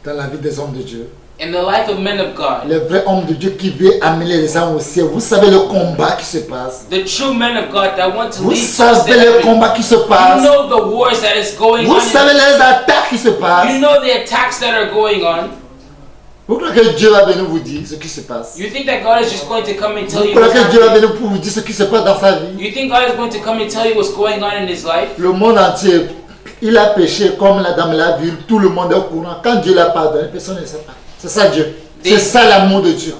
Dans la vie des hommes de Dieu, in the life of men of God, les vrais hommes de Dieu qui veulent amener les âmes au ciel, vous savez le combat qui se passe. the true men of God that want to Vous lead savez le combat qui se you passe. know the wars that is going Vous on. savez les attaques qui se passent. You know the attacks that are going on. Vous croyez que Dieu va venir vous dire ce qui se passe? You think that God is just going to come and tell Vous you croyez what's que Dieu va happening? venir pour vous dire ce qui se passe dans sa vie? You think God is going to come and tell you what's going on in his life? Le monde entier, il a péché comme la dame l'a vu, tout le monde est au courant. Quand Dieu l'a pardonné, personne ne sait pas. C'est ça Dieu. C'est ça l'amour de Dieu.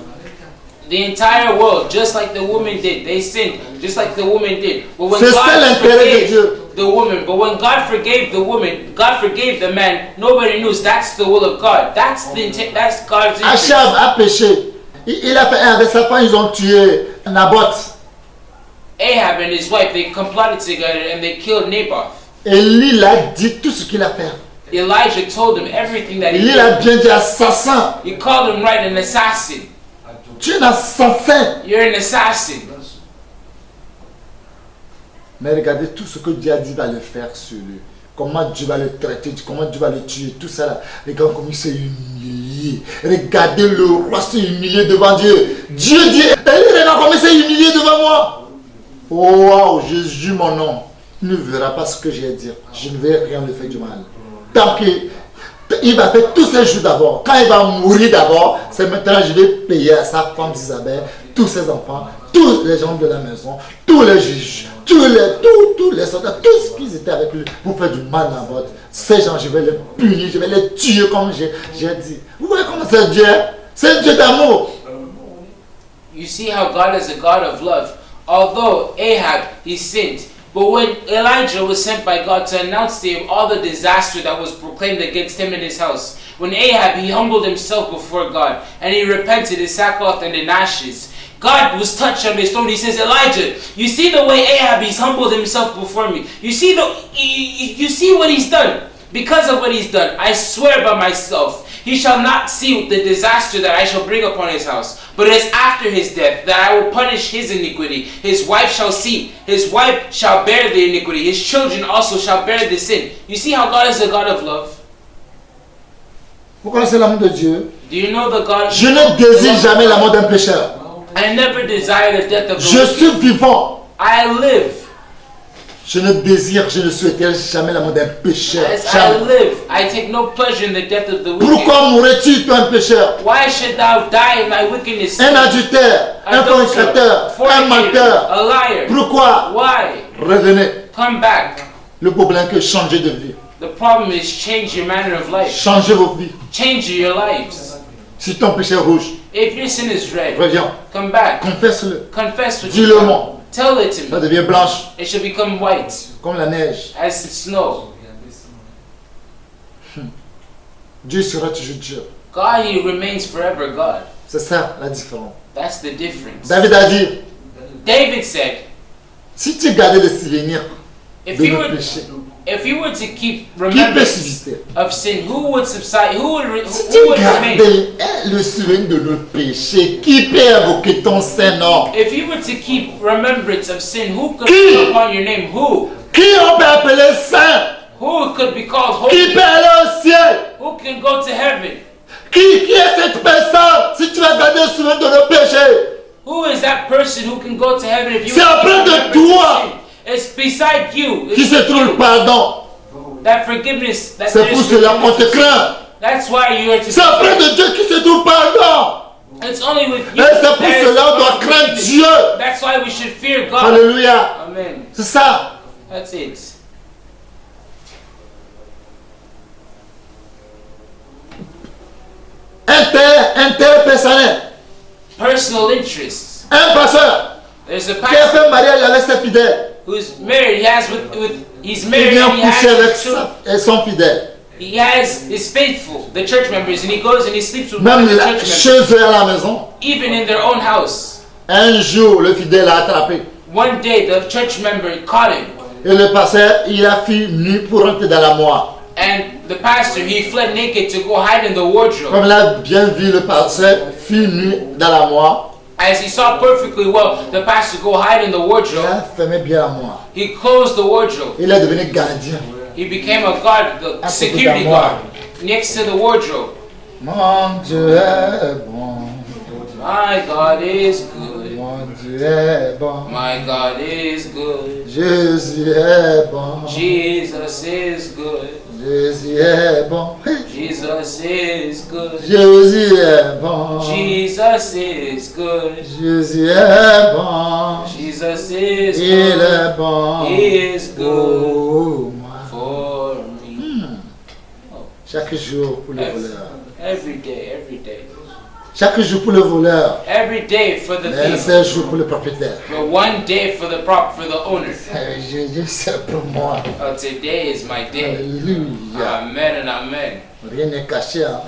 The entire world, just like the woman did, they sinned, just like the woman did. But when C'est ça God l'intérêt de forgave Dieu. the woman, but when God forgave the woman, God forgave the man. Nobody knows that's the will of God. That's God's interest. Achab a péché. Il a fait un avec sa femme, ils ont tué Naboth. Ahab and his wife, they complotted together and they killed Naboth. Élie a dit tout ce qu'il a fait. Elijah told him everything that he Élie a did. bien dit assassin. He called him right an assassin. Tu es un assassin. You're an assassin. Mais regardez tout ce que Dieu a dit va le faire sur lui. Comment Dieu va le traiter, comment Dieu va le tuer, tout ça là. Regardez comment il s'est humilié. Regardez le roi s'est humilié devant Dieu. Dieu dit, regarde comment il s'est humilié devant moi. Oh wow, Jésus mon nom. Il ne verra pas ce que j'ai à dire. Je ne vais rien lui faire du mal. Tant qu'il va faire tous ses jours d'abord. Quand il va mourir d'abord, c'est maintenant je vais payer à sa femme Isabelle, tous ses enfants, tous les gens de la maison, tous les juges, tous les soldats, tous ce qu'ils étaient avec lui pour faire du mal à votre. Ces gens, je vais les punir, je vais les tuer comme j'ai dit. Vous voyez comment c'est Dieu? C'est Dieu d'amour. You see how God is a God of love. Although Ahab, he sinned. But when Elijah was sent by God to announce to him all the disaster that was proclaimed against him and his house, when Ahab, he humbled himself before God and he repented in sackcloth and in ashes, God was touched on his throne. He says, Elijah, you see the way Ahab, he's humbled himself before me. You see what he's done. Because of what he's done, I swear by myself, he shall not see the disaster that I shall bring upon his house. But it is after his death that I will punish his iniquity. His wife shall see. His wife shall bear the iniquity. His children also shall bear the sin. You see how God is a God of love? Vous connaissez l'amour de Dieu? Do you know the God? Je ne désire jamais la mort d'un pécheur. I never desire the death of the Je wicked. suis vivant. I live. Je ne souhaiterai jamais la mort d'un pécheur. As I Jamais. live, I take no pleasure in the death of the wicked. Pourquoi mourrais-tu, toi, un pécheur? Why should thou die in thy wickedness? Un adultère, un fornicateur, un fornicator, menteur. a liar. Pourquoi? Why? Revenez. Come back. Le problème est que changez de vie. The problem is change your manner of life. Changez vos vies. Change your lives. Si ton péché est rouge, If your sin is red, reviens. come back. Confesse-le. Confess what Dis-le you've done. moi. Tell it to Ça me. devient blanche, It shall become white comme la neige. as snow. Dieu sera toujours Dieu. God, He remains forever God. C'est ça la différence. That's the difference. David a dit, David said, si tu gardais les souvenirs if de you nos were péchés, if you were to keep qui peut remembrance subsister? of sin, who would subside? Who Si who tu would remain? gardais le souvenir de nos péchés, qui peut invoquer ton Saint-Nom? If you were to keep remembrance of sin, who could Qui? call upon your name? Who? Qui on peut appeler Saint? Who could be called Qui holy? peut aller au ciel? Who can go to heaven? Qui est cette personne si tu vas garder le souvenir de nos péchés? Who is that person who can go to heaven if you C'est were to auprès keep de remembrance of toi sin? It's beside you. Qui It's se with trouve le you. pardon. That forgiveness. That C'est there pour is cela qu'on forgiveness te of sin. craint. That's why you are to. C'est auprès de Dieu qui se trouve pardon. It's only with you. Et c'est pour that is cela on doit found craindre forgiveness. Dieu. That's why we should fear God. Alléluia. Amen. C'est ça. That's it. Interpersonnel. Personal interests. Un pasteur There's a qui a pastor fait un mariage avec ses fidèles. who's married. He has he's Il married vient and he coucher avec has children. son fidèle. He is faithful, the church members, and he goes and he sleeps with Même one of the là, church members, chez eux à la maison. even in their own house. Un jour, le fidèle a attrapé. One day, the church member caught him, Et le pasteur, il a fui nu pour rentrer dans la moire. and the pastor he fled naked to go hide in the wardrobe. Comme il a bien vu le pasteur fui nu dans la moire, As he saw perfectly well, the pastor go hide in the il wardrobe. a fermé bien la moire. He closed the wardrobe. Il est devenu gardien. He became a guard, the À côté security de la moire. guard, next to the wardrobe. Mon Dieu est bon. My God is good. Mon Dieu est bon. My God is good. Jésus est bon. Jesus is good. Jésus est bon. Jesus is good. Jésus est bon. Jesus is good. Jésus est bon. Jesus is Il good. est bon. He is good Oh, moi. for me. Chaque jour pour le voleur. Every day, every day. Chaque jour pour le voleur. Every day for the Mais un thief. seul jour pour le propriétaire. But one day for the owner. Jésus, c'est pour moi. Oh, today is my day. Alléluia. Amen and amen. Rien n'est caché. Hein.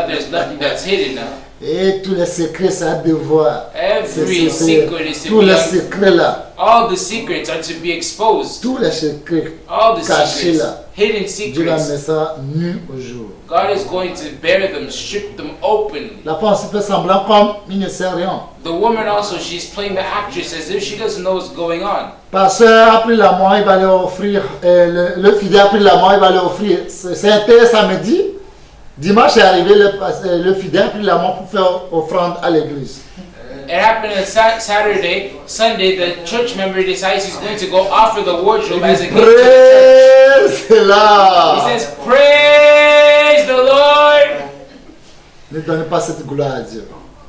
There's nothing that's hidden now. Et tous les secrets, ça a devoir. Every secret is to Tous be les secrets là. all the secrets are to be exposed. Tous les secrets. All the Cachés secrets, là. hidden Dieu va secrets. mettre ça nu au jour. God is going to bear them, strip them openly. La femme se fait semblant comme il ne sait rien. The woman also, she's playing the actress as if she doesn't know what's going on. Pasteur a pris la main, il va lui offrir. Le fidèle a pris la main, il va lui offrir. C'était samedi. Dimanche est arrivé, le fidèle a pris la main pour faire offrande à l'église. It happened on Saturday. Sunday, the church member decides he's going to go offer the wardrobe as a gift to the church. Praise là. He says, "Praise the Lord." Ne donnez pas cette gloire à Dieu.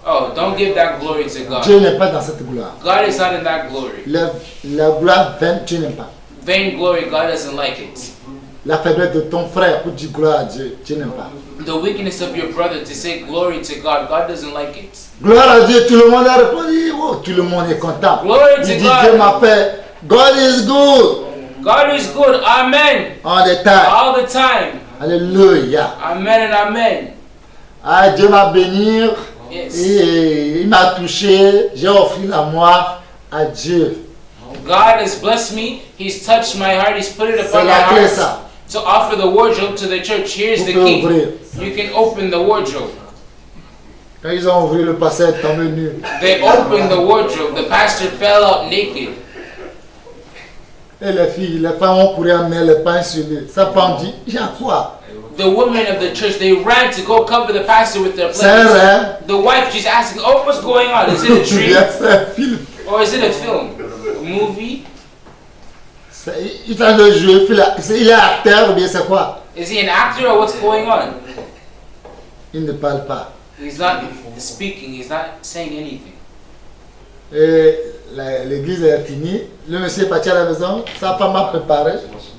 Oh, don't give that glory to God. Dieu n'est pas dans cette gloire. God is not in that glory. La gloire vaine, Dieu n'aime pas. Vain glory, God doesn't like it. La faiblesse de ton frère pour dire gloire à Dieu, Dieu n'aime pas. The weakness of your brother to say glory to God, God doesn't like it. Gloire à Dieu, tout le monde a répondu. Oh, tout le monde est content. Glory Il to dit God. Dieu m'a fait. God is good. God is good. Amen. En détail. All the time. Alléluia. Amen and amen. Ah, Dieu m'a béni. Yes. Et il m'a touché. J'ai offert la moi à Dieu. God has blessed me. He's touched my heart. He's put it C'est upon my la clé heart. ça. to offer the wardrobe to the church. Here's Vous the pouvez key. ouvrir. You can open the wardrobe. Quand ils ont ouvert le pasteur est tombé nu. They opened the wardrobe. The pastor fell out naked. Et les femmes ont couru à mettre les pains sur lui. Sa femme dit, il y a quoi? The women of the church, they ran to go cover the pastor with their C'est un blankets. rêve. The wife just asking, oh, what's going on? Is it a dream? C'est un film. Or is it a film? A movie? Il est en train de jouer. Il est acteur ou bien c'est quoi? Is he an actor or what's going on? Il ne parle pas. He's not speaking. He's not saying anything. Et l'église est finie. Le monsieur est parti à la maison. Sa femme a préparé.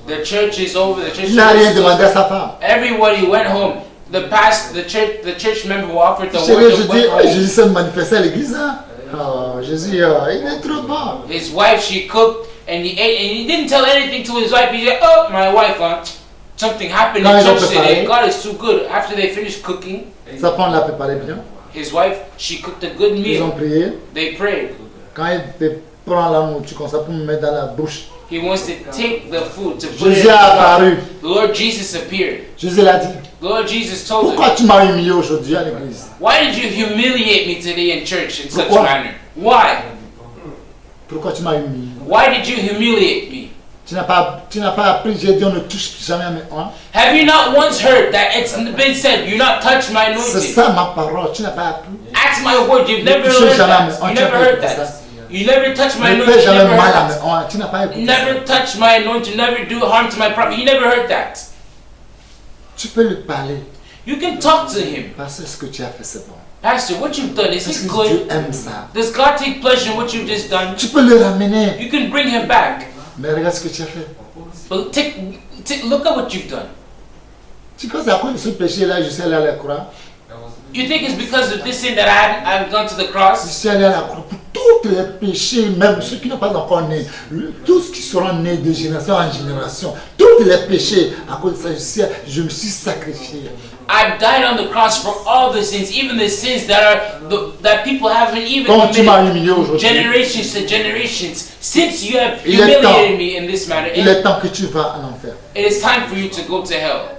The church is over. The church Il n'a rien is demandé à over. sa femme. Everybody went home. The church member who offered the Je worship dis, went home. Jésus s'est manifesté à l'église. Hein? Oh, Jésus, il est trop bon. His wife, she cooked and he ate, and he didn't tell anything to his wife. He said, "Oh, my wife, something happened in Quand ils ont church today. préparé. God is too good." After they finished cooking, Sa femme l'a préparé bien. his wife, she cooked a good Ils ont meal. prié. They prayed. Quand il te prend la nourriture comme ça pour me mettre dans la bouche, He wants to take the food to put it in Jésus his a mouth. apparu. The Lord Jesus appeared. Jésus l'a dit, The Lord Jesus told him, pourquoi tu m'as humilié aujourd'hui à l'église? "Why did you humiliate me today in church in such a Pourquoi? manner? Why? Pourquoi tu m'as humilié? Why did you humiliate me? Tu n'as pas appris, j'ai dit on ne touche jamais à mes oins. Have you not once heard that it's been said, you not touch my C'est anointing? ça ma parole, tu n'as pas appris. Ask my word, you've never touchez heard jamais à mes that. oins, You tu n'as never pas heard écouté that. ça. You never touch my Ne anointing. fais You jamais never mal à heard mes that. oins, tu n'as pas écouté ça. Never touch my anointing. Never do harm to my prophet. You never heard that. Tu peux lui parler, You can talk to him. parce que ce que tu as fait c'est bon. Pastor, what you've done, is Parce it que Dieu good? aime ça. Does God take pleasure in what you've just done? Tu peux le ramener, You can bring him back. mais regarde ce que tu as fait. But look at what you've done. Tu penses à cause de ce péché-là, je suis allé à la croix. You think it's because of this sin that I've gone to the Je cross? suis allé à la croix pour tous les péchés, même ceux qui n'ont pas encore né, tous qui seront nés de génération en génération, tous les péchés, à cause de ça, je me suis sacrifié. I've died on the cross for all the sins, even the sins that people haven't even Quand tu m'as committed. humilié aujourd'hui, Generations to generations. Since you have Il est temps. humiliated me in this manner, il est temps que tu vas en enfer. it is time for you to go to hell.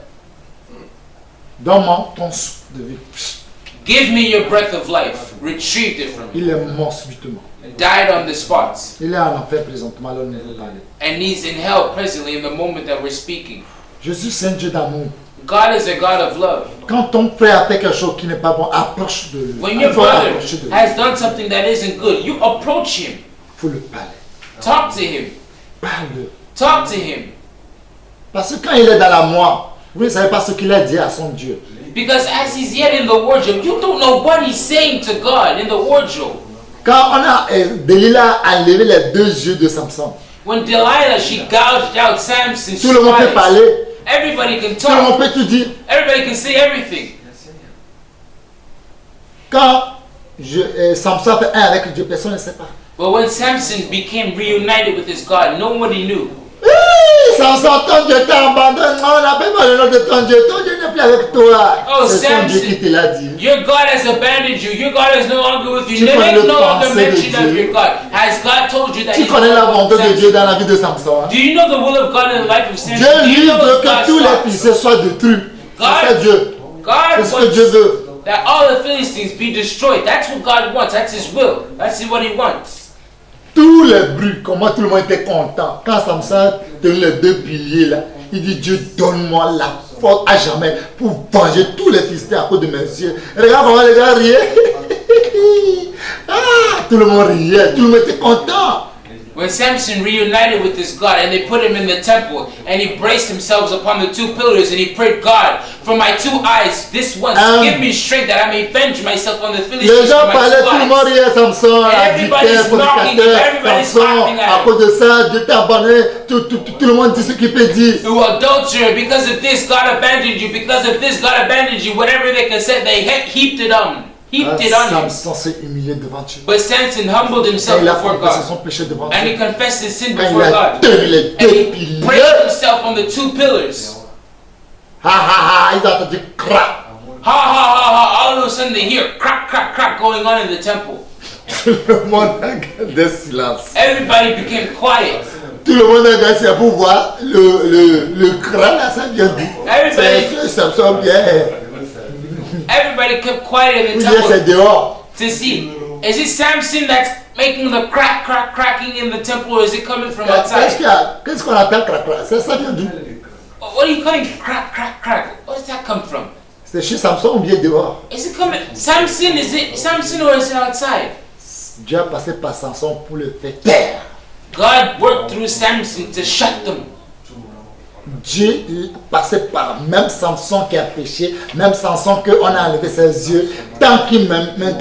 Donne-moi ton souffle de vie. Give me your breath of life. Retrieved it from me. Il est mort subitement. Died on the spot. Il est en enfer présentement, alors nous allons parler. And he's in hell presently in the moment that we're speaking. Jésus, c'est un Dieu d'amour. God is a God of love. Quand ton frère a fait quelque chose qui n'est pas bon, approche de lui. When Il your faut brother approcher de lui. has done something that isn't good, you approach him. Il faut le parler. Talk to him. Parle. Talk to him. Parce que quand il est dans la moi, vous ne savez pas ce qu'il a dit à son Dieu. Because as he's yet in the wardrobe, you don't know what he's saying to God in the wardrobe. Quand on a Delilah a enlevé les deux yeux de Samson, When Delilah, she gouged out Samson's tout le monde peut eyes. parler, Everybody can tout le monde talk. peut tout dire. Everybody can say everything. Quand Samson a fait un avec Dieu, personne ne sait pas. But when Samson became reunited with his God, nobody knew. Samson, ton Dieu t'a abandonné. On n'appelle pas le nom de ton Dieu. Ton Dieu n'est plus avec toi. Oh, C'est son Dieu Samson. qui te l'a dit. Your God has abandoned you. Your God is no longer with you. Tu connais Make le no longer pensée de mention of Dieu. your God. Has God told you that Tu he's connais no la longer volonté with de Dieu Samson? dans la vie de Samson. Hein? Do you know the will of God in the life of Samson? Dieu Do you lui know veut what que God's tous les thoughts? fils soient détruits. C'est ça Dieu. God C'est ce que Dieu wants veut. that all the Philistines be destroyed. That's what God wants. That's His will. That's what He wants. Tous les bruits, comment tout le monde était content. Quand Samson tenait les deux piliers là, il dit Dieu donne-moi la force à jamais pour venger tous les Philistins à cause de mes yeux. Regarde comment les gars riaient. Ah, tout le monde riait, tout le monde était content. When Samson reunited with his God and they put him in the temple and he braced himself upon the two pillars and he prayed, God, for my two eyes, this once, give me strength that I may avenge myself on the Les Philistines gens for my parlaient, two tout le monde eyes. riait, Samson, everybody's adultère, mocking him, fornicateur, everybody's Samson, laughing at à him. cause de ça, Dieu t'a abandonné, tout le monde dit ce qu'il peut dire. You adulterer, because of this, God abandoned you. Because of this, God abandoned you. Whatever they could say, they heaped it on. Heaped it on him. Samson s'est humilié devant Dieu. But Samson humbled Quand himself il a before confessé God. son péché devant And he Dieu. confessed his sin Quand before il a God. tenu les And deux he piliers. braced himself on the two pillars. Ha ha ha, ils ont entendu crac. Ha ha ha ha. All of a sudden they hear crack, crack, crack going on in the temple. Tout le monde a gardé silence. Everybody became quiet. Tout le monde a gagné pour voir le crâne là, ça vient d'où? Everybody- C'est Samson bien. Everybody kept quiet in Ou the bien c'est temple dehors. to see. Is it Samson that's making the cracking in the temple, or is it coming from outside? Qu'est-ce qu'on appelle crac-crac? Ça vient d'où? What are you calling crack? Where does that come from? C'est chez Samson ou bien dehors? Is it coming Samson? Is it Samson or is it outside? Dieu a passé par Samson pour le faire taire. God worked through Samson to shut them. Dieu passé par même Samson qui a péché, même Samson qu'on a enlevé ses yeux, tant qu'il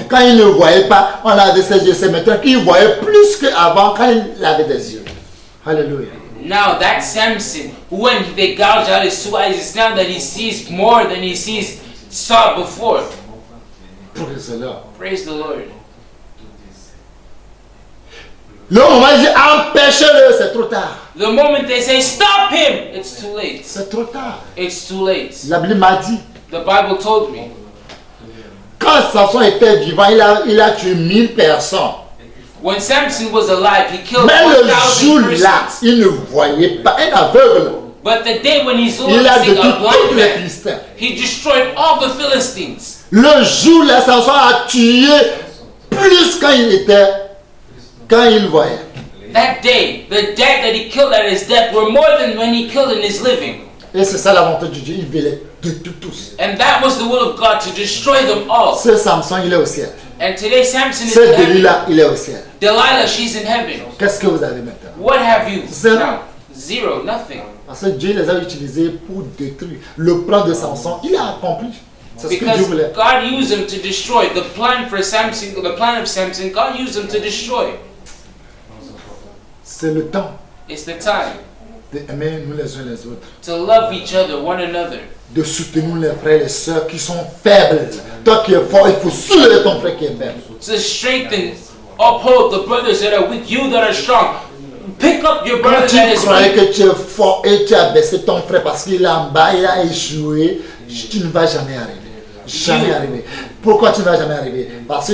quand il ne voyait pas, on a enlevé ses yeux, c'est maintenant qu'il voyait plus qu'avant quand il avait des yeux. Alléluia. Now that Samson, when they gouged out his two eyes, it's now that he sees more than he saw before. Praise the Lord. Praise the Lord. Le moment où il dit empêchez-le, c'est trop tard. The moment they say stop him, it's too late. C'est trop tard. It's too late. La Bible m'a dit, The Bible told me. quand Samson était vivant, il a tué 1000 personnes. When Samson was alive, he killed Mais le 1,000 jour-là, persons. il ne voyait pas un aveugle. But the day when he's Il a losing détruit a blind tous les man, Philistins. he destroyed all the Philistines. Le jour-là, Samson a tué plus quand il voyait. That day, the dead that he killed at his death were more than when he killed in his living. Et c'est ça la volonté de Dieu, il veut les détruire tous. And that was the will of God, to destroy them all. Ce Samson, il est au ciel. And today Samson is Ce in heaven. Delilah, il est au ciel. Delilah, she's in heaven. Qu'est-ce que vous avez maintenant? What have you Zero. now? Zero, nothing. Parce que Dieu les a utilisés pour détruire. Le plan de Samson, il a accompli. C'est ce que Because Dieu voulait. God used him to destroy. The plan for Samson, the plan of Samson, God used him to destroy. C'est le temps It's the time d'aimer nous les uns les autres. to love each other, one another. De soutenir les frères et les sœurs qui sont faibles. Toi qui es fort, il faut soulever ton frère qui est faible. To strengthen, uphold the brothers that are weak, you that are strong. Pick up your Quand brother tu that is croyais weak. que tu es fort et tu as baissé ton frère parce qu'il est en bas, il a échoué, tu ne vas jamais arriver. Jamais arriver. Pourquoi tu ne vas jamais arriver? Parce que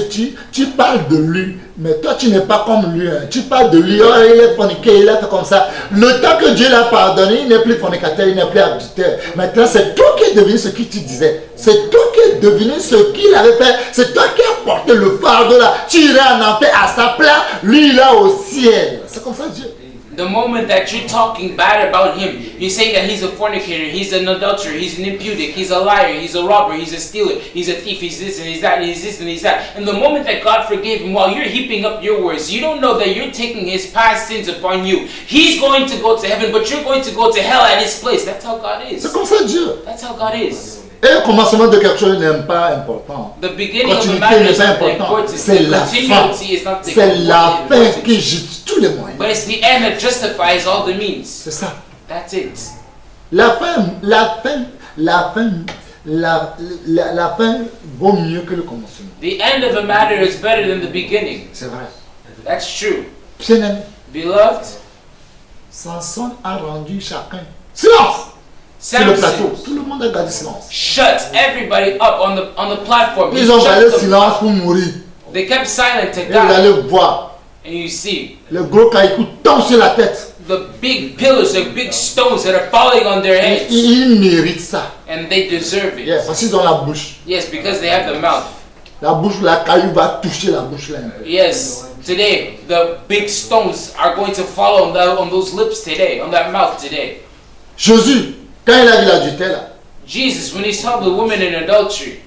tu parles de lui, mais toi tu n'es pas comme lui. Hein. Tu parles de lui, oh, il est forniqué, il a fait comme ça. Le temps que Dieu l'a pardonné, il n'est plus fornicateur, il n'est plus abducteur. Maintenant, c'est toi qui es devenu ce que tu disais. C'est toi qui es devenu ce qu'il avait fait. C'est toi qui as porté le fardeau là. Tu irais en enfer à sa place, lui il est au ciel. C'est comme ça Dieu. The moment that you're talking bad about him, you say that he's a fornicator, he's an adulterer, he's an impudic, he's a liar, he's a robber, he's a stealer, he's a thief, he's this and he's that, and he's this and he's that. And the moment that God forgave him, while you're heaping up your words, you don't know that you're taking his past sins upon you. He's going to go to heaven, but you're going to go to hell at his place. That's how God C'est is. comme ça Dieu. That's how God is. Et le commencement de quelque chose n'est pas important. The beginning of the Continuité matter n'est is pas not the important. importance. C'est The la fin. continuity is not the C'est la fin importance. qui justifie tous les moyens. But it's the end that justifies all the means. C'est ça. That's it. La fin vaut mieux que le commencement. The end of a matter is better than the beginning. C'est vrai. That's true. Bien-aimé, Beloved, Samson a rendu chacun silence sur le plateau. Samson Tout le monde a gardé silence. shut everybody up on the platform. He Ils ont gardé shut them. silence pour mourir. They kept silent to Et vous die. allez voir, And you see, le gros caillou tombe sur la tête. the big pillars, the big stones that are falling on their Et heads. ils méritent ça. And they deserve Yeah, it. parce qu'ils ont la bouche. Yes, because they have the mouth. La bouche, la caillou va toucher la bouche là un peu. Yes, today the big stones are going to fall on those lips today, on that mouth today. Jésus, quand il a vu l'adultère là, Jesus, when he saw the woman in adultery,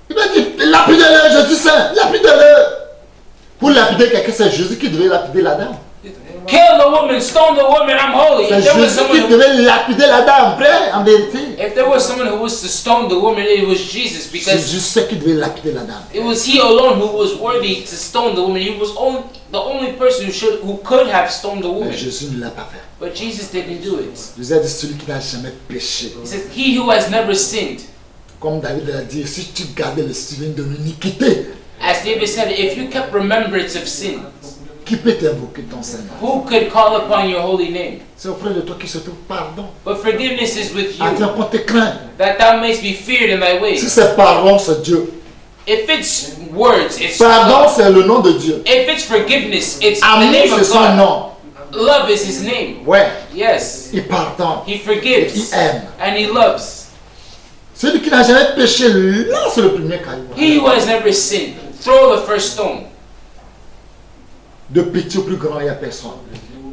il m'a dit, lapidez-le, Jésus saint, lapidez-le. Pour lapider quelqu'un, c'est Jésus qui devait lapider la dame. kill the woman, stone the woman, I'm holy. C'est If there was Jésus someone qui who, devait lapider la dame, vrai, en vérité. if there was someone who was to stone the woman, it was Jesus, C'est because Jésus qui devait lapider la dame. it was he alone who was worthy to stone the woman. He was the only person who could have stoned the Mais woman. Jésus ne l'a pas fait. But Jesus didn't do it. Jésus a dit, celui qui n'a jamais péché. He says, he who has never sinned. Comme David l'a dit, si tu gardais le souvenir de l'iniquité, As David said, if you kept remembrance of sin, qui peut t'invoquer ton Seigneur? who could call upon your holy name? C'est auprès de toi qui se trouve pardon. But forgiveness is with Afin you, qu'on te craint. that thou mayst be feared in thy Si ways. c'est pardon, c'est Dieu. If it's words, it's Pardon, love. c'est le nom de Dieu. If it's forgiveness, it's the Amour, name c'est of son God. nom. Love is his name. Ouais, Yes. il pardonne. He Il forgives aime. and he loves. Celui qui n'a jamais péché, lance le premier caillou. He who has never sinned, throw the first stone. De petit au plus grand, il n'y a personne.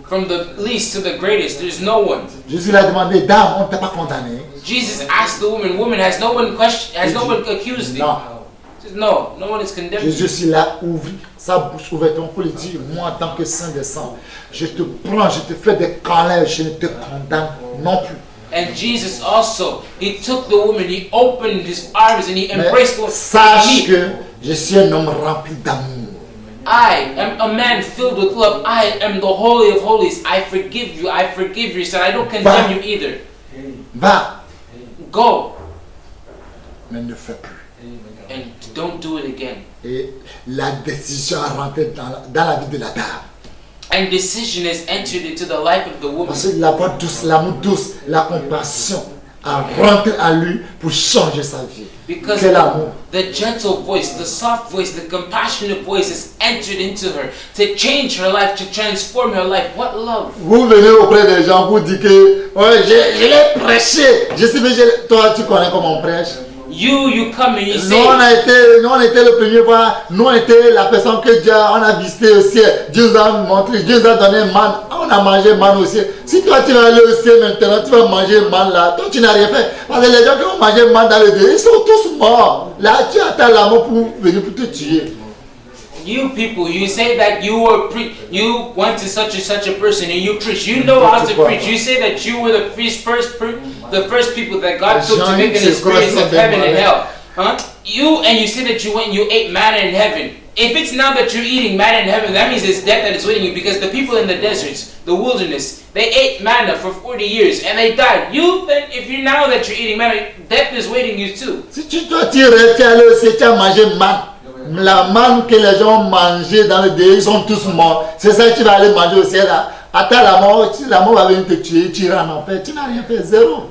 From the least to the greatest, there's no one. Jésus l'a demandé, dame, on ne t'a pas condamné. Jesus asked the woman, has no one accused thee? Non. He says, no one is condemned. Jésus, s'il a ouvert sa bouche ouvertement pour lui dire, moi en tant que saint des saints, je te prends, je te fais des câlins, je ne te condamne non plus. And Jesus also, he took the woman, he opened his arms and he Mais embraced the woman. sache que je suis un homme rempli d'amour. I am a man filled with love. I am the Holy of Holies. I forgive you. I forgive you. He said, I don't condemn you either. Va, Go mais ne fais plus. and don't do it again. Et la décision a rentré dans la vie de la dame. And decision has entered into the life of the woman. Parce que la voix douce, l'amour douce, la compassion a rentré en lui pour changer sa vie. Because Quel amour. the gentle voice, the soft voice, the compassionate voice has entered into her to change her life, to transform her life. What love! Vous venez auprès des gens pour dire que ouais, je l'ai prêché. Je sais, mais toi tu connais comment on prêche. You come and you Nous say, on était le premier fois, nous on était la personne que Dieu on a visité au ciel. Dieu nous a montré, Dieu nous a donné man. On a mangé man au ciel. Si toi tu vas aller au ciel maintenant, tu vas manger man là. Toi tu n'as rien fait. Parce que les gens qui ont mangé man dans le dé, ils sont tous morts. Là tu attends la mort pour venir pour te tuer. you people, you say that you went to such and such a person and you preach. You know how to preach. You say that you were the first people that God took to make an experience of heaven and hell. Huh? You say that you went and you ate manna in heaven. If it's now that you're eating manna in heaven, that means it's death that is waiting you, because the people in the deserts, the wilderness, they ate manna for 40 years and they died. You think if you now that you're eating manna, death is waiting you too. Si toi tu restes allé au ciel, tu as mangé man. La manne que les gens ont mangé dans le dé, ils sont tous morts. C'est ça que tu vas aller manger au ciel là. Attends la mort va venir te tuer, tu iras en enfer. Tu n'as rien fait, zéro.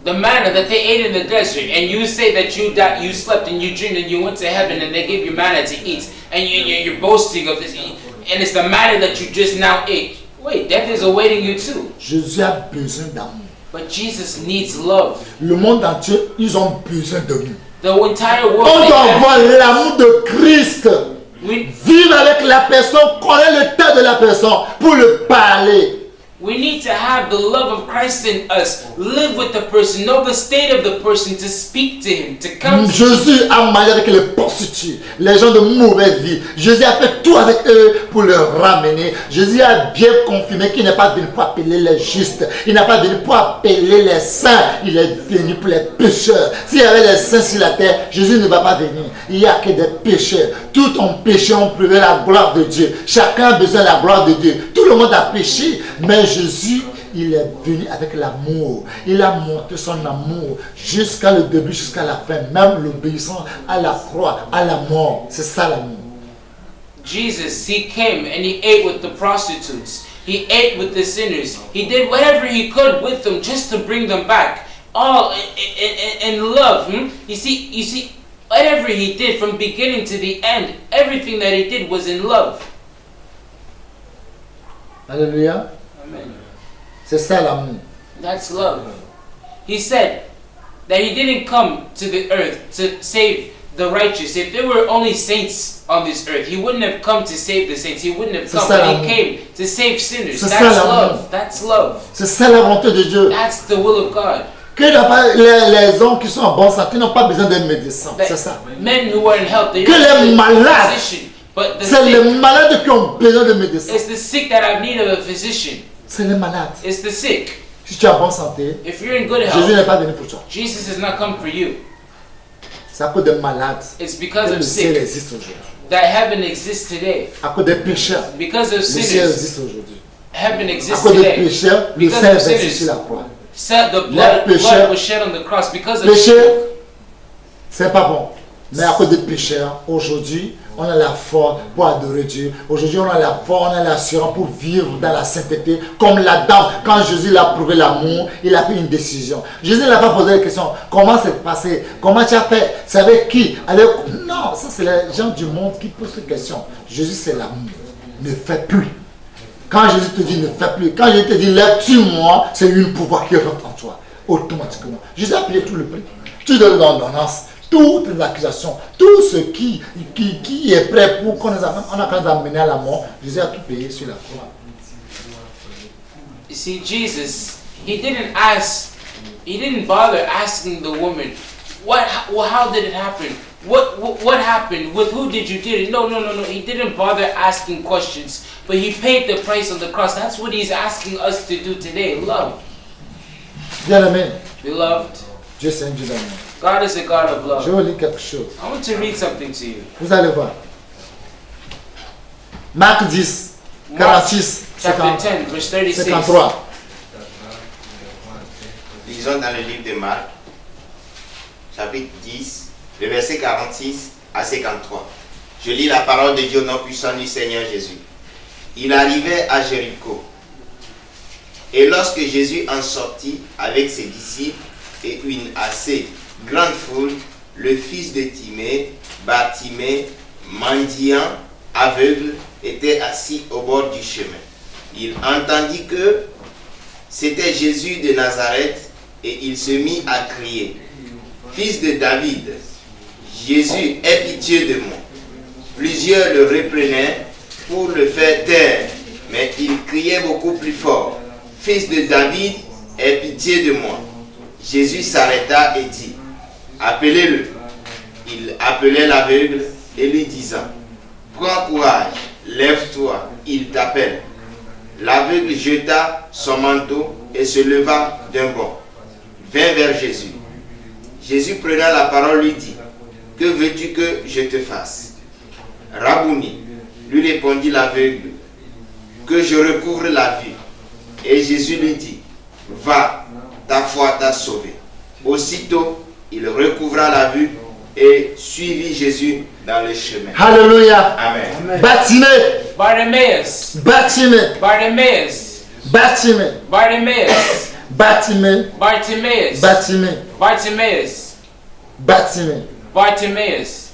The manna that they ate in the desert, and you say that you died, you slept and you dreamed and you went to heaven and they gave you manna to eat, and you're boasting of this, and it's the manna that you just now ate. Wait, death is awaiting you too. Jésus a besoin d'amour. But Jesus needs love. Le monde entier, ils ont besoin de nous. The entire world. On doit avoir l'amour de Christ. Vivre avec la personne, connaître le temps de la personne pour le parler. We need to have the love of Christ in us. Live with the person, know the state of the person, to speak to him, to come to him. Jésus a marié avec les prostituées, les gens de mauvaise vie. Jésus a fait tout avec eux pour les ramener. Jésus a bien confirmé qu'il n'est pas venu pour appeler les justes. Il n'a pas venu pour appeler les saints. Il est venu pour les pécheurs. S'il y avait les saints sur la terre, Jésus ne va pas venir. Il n'y a que des pécheurs. Tout ont péché, ont privé la gloire de Dieu. Chacun a besoin de la gloire de Dieu. Tout le monde a péché, mais Jésus, il est venu avec l'amour. Il a montré son amour jusqu'à le début, jusqu'à la fin, même l'obéissance à la croix, à la mort. C'est ça l'amour. Jesus, he came and he ate with the prostitutes. He ate with the sinners. He did whatever he could with them just to bring them back. All in love. You see, whatever he did from beginning to the end, everything that he did was in love. Alléluia. Amen. C'est ça l'amour. That's love. He said that he didn't come to the earth to save the righteous. If there were only saints on this earth, he wouldn't have come to save the saints. He wouldn't have come, but he came to save sinners. That's love. That's love. C'est ça la volonté de Dieu. That's the will of God. Que les hommes qui sont en bonne santé n'ont pas besoin d'un médecin. C'est ça. Men who are in health, they Que don't les need a malades, physician. But the c'est les sick, malades qui ont besoin de médecin. it's the sick that have need of a physician. C'est les malades. It's the sick. Si tu es en bonne santé, If you're in good Jésus health, n'est pas venu pour toi. Jesus has not come for you. C'est à cause des malades It's que because le of ciel sick existe aujourd'hui. that heaven exists today. À cause des pécheurs, Because of le ciel sinners, existe aujourd'hui. heaven À exists cause des today. pécheurs, le Because sang of est versé sinners. sur la croix. The blood pécheurs- was shed on the cross because of Péché, sin. c'est pas bon. Mais à cause des pécheurs, aujourd'hui, On a la foi pour adorer Dieu. Aujourd'hui, on a la foi, on a l'assurance pour vivre dans la sainteté. Comme la dame, quand Jésus l'a prouvé l'amour, il a pris une décision. Jésus n'a pas posé la question, comment c'est passé? Comment tu as fait? C'est avec qui? Allez, non, ça c'est les gens du monde qui posent ces questions. Jésus c'est l'amour. Ne fais plus. Quand Jésus te dit ne fais plus, quand Jésus te dit lève-tu-moi, c'est une pouvoir qui rentre en toi. Automatiquement. Jésus a payé tout le prix. Tu donnes l'ordonnance. Toutes les accusations, tout ce qui est prêt pour qu'on a quand amené à la mort, Jésus a tout payé sur la croix. You see, Jesus, he didn't bother asking the woman, how did it happen? What happened? With who did you do it? No. He didn't bother asking questions, but he paid the price on the cross. That's what he's asking us to do today. Love. Bien-aimé, Beloved, Dieu c'est un Dieu d'amour. God is a God of love. Je vais vous lire quelque chose. I want to read something to you. Vous allez voir. Marc 10, 46, Chapter 10, verse 36. 53. Lisons dans le livre de Marc, chapitre 10, le verset 46 à 53. Je lis la parole de Dieu au nom puissant du Seigneur Jésus. Il arrivait à Jéricho. Et lorsque Jésus en sortit avec ses disciples et une assez grande foule, le fils de Timée, Bartimée, mendiant, aveugle, était assis au bord du chemin. Il entendit que c'était Jésus de Nazareth et il se mit à crier, « Fils de David, Jésus, aie pitié de moi. » Plusieurs le reprenaient pour le faire taire, mais il criait beaucoup plus fort, « Fils de David, aie pitié de moi. » Jésus s'arrêta et dit, « Appelez-le. » Il appelait l'aveugle et lui disant, « Prends courage, lève-toi, il t'appelle. » L'aveugle jeta son manteau et se leva d'un bond. Vint vers Jésus. Jésus prenant la parole lui dit, « Que veux-tu que je te fasse? » Rabouni, lui répondit l'aveugle, « Que je recouvre la vue. » Et Jésus lui dit, « Va, ta foi t'a sauvé. » Aussitôt, il recouvra la vue et suivit Jésus dans le chemin. Alléluia. Amen. Bartimée. Bartimaeus, Bartimée. Bartimaeus, Bartimée. Bartimaeus, Bartimée. Bartimaeus, Bartimée. Bartimaeus, Bartimée. Bartimaeus,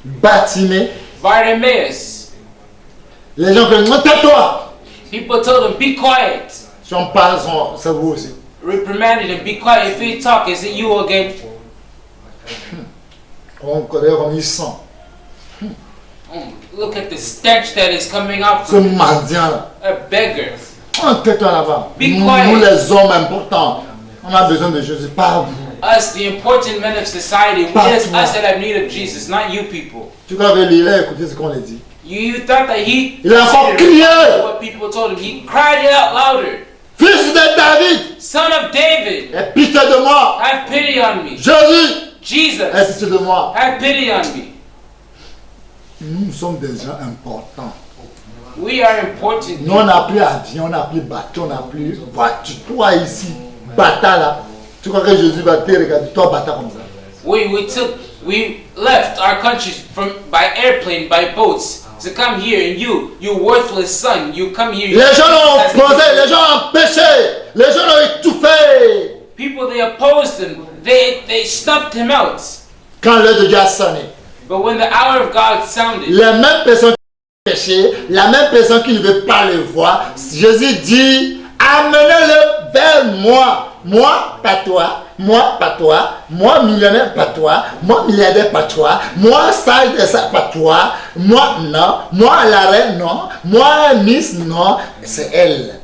Bartimée. Bartimaeus. Les gens qui disent, tais-toi. People told him, be quiet. Si on parle, c'est vous aussi. Reprimanded him, be quiet. If you talk, is it you again? On connaît comme ils sont. Look at the stench that is coming out Ce from him. mendiant là. A beggar. On tais-toi là-bas. Be Nous, quiet. nous, les hommes importants, on a besoin de Jésus, pas vous. Us, the important men of society, it is us that have need of Jesus, not you people. Tu crois que il a écouté ce qu'on a dit? You thought that he Il a encore crié. what people told him. He cried it out louder. Fils de David, Son of David, aie pitié de moi. have pity on me. Jésus, aie Jesus, pitié de moi. have pity on me. Nous sommes des gens importants. We are important. Nous, on n'a plus avion, on n'a plus bateau, on n'a plus voiture. Toi ici, bata là. Tu crois que Jésus va te regarder, toi bata comme ça. We left our countries by airplane, by boats, to come here, and you worthless son, you come here. Les gens l'ont opposé, les gens ont péché, les gens l'ont étouffé. People, they opposed him. They snuffed him out. Quand l'heure de Dieu a sonné, But when the hour of God sounded, les mêmes personnes qui ont péché, la même personne qui ne veut pas le voir, Jésus dit, amenez-le vers moi. Moi, pas toi. Moi, pas toi. Moi, millionnaire, pas toi. Moi, milliardaire, pas toi. Moi, sage de ça, pas toi. Moi, non. Moi, la reine, non. Moi, Miss, non. C'est elle.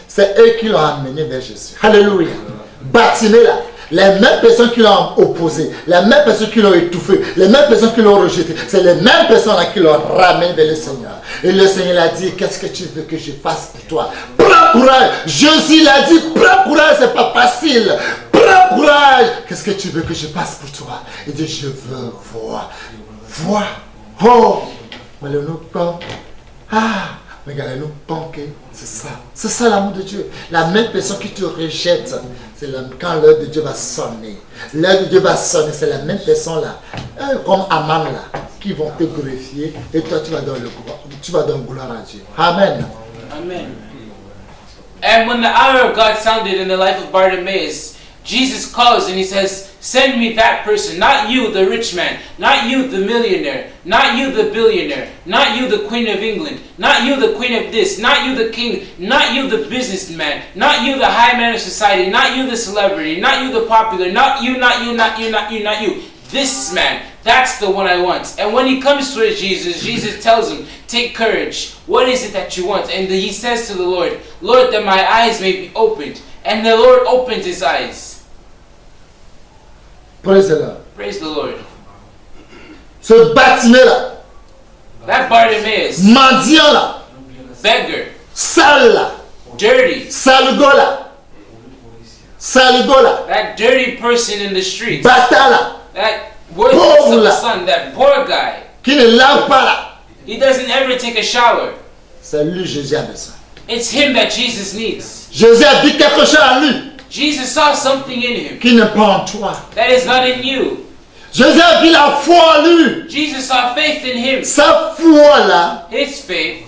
C'est eux qui l'ont amené vers Jésus. Alléluia. Bartimée là. Les mêmes personnes qui l'ont opposé, les mêmes personnes qui l'ont étouffé, les mêmes personnes qui l'ont rejeté, c'est les mêmes personnes là qui l'ont ramené vers le Seigneur. Et le Seigneur a dit, qu'est-ce que tu veux que je fasse pour toi? Prends courage. Jésus l'a dit, prends courage, c'est pas facile. Prends courage. Qu'est-ce que tu veux que je fasse pour toi? Il dit, je veux voir. Voir. Oh. Ah. Regardez-nous, banquer, c'est ça. C'est ça l'amour de Dieu. La même personne qui te rejette, c'est quand l'heure de Dieu va sonner. L'heure de Dieu va sonner, c'est la même personne là, comme Aman là, qui vont te glorifier et toi tu vas donner gloire à Dieu. Amen. Amen. And when the hour of God sounded in the life of Bartimaeus, Jesus calls and he says, send me that person, not you, the rich man, not you, the millionaire, not you, the billionaire, not you, the queen of England, not you, the queen of this, not you, the king, not you, the businessman, not you, the high man of society, not you, the celebrity, not you, the popular, not you, not you, not you, not you, not you. This man, that's the one I want. And when he comes to Jesus, Jesus tells him, take courage. What is it that you want? And he says to the Lord, Lord, that my eyes may be opened. And the Lord opened his eyes. Praise the Lord. Praise the Lord. Ce Bartimée là, That Bartimaeus, mendiant là, beggar, sale là, dirty, saligo là, that dirty person in the streets, bâtard là, that worthless of the Pauvre. son, that poor guy, qui ne lave pas là. he doesn't ever take a shower. C'est lui Jésus a besoin. It's him that Jesus needs. Jésus a dit quelque chose à lui Jesus saw something in him qui n'est pas en toi. that is not in you. Jésus a vu la foi en lui. Jesus saw faith in him. Sa foi là His faith,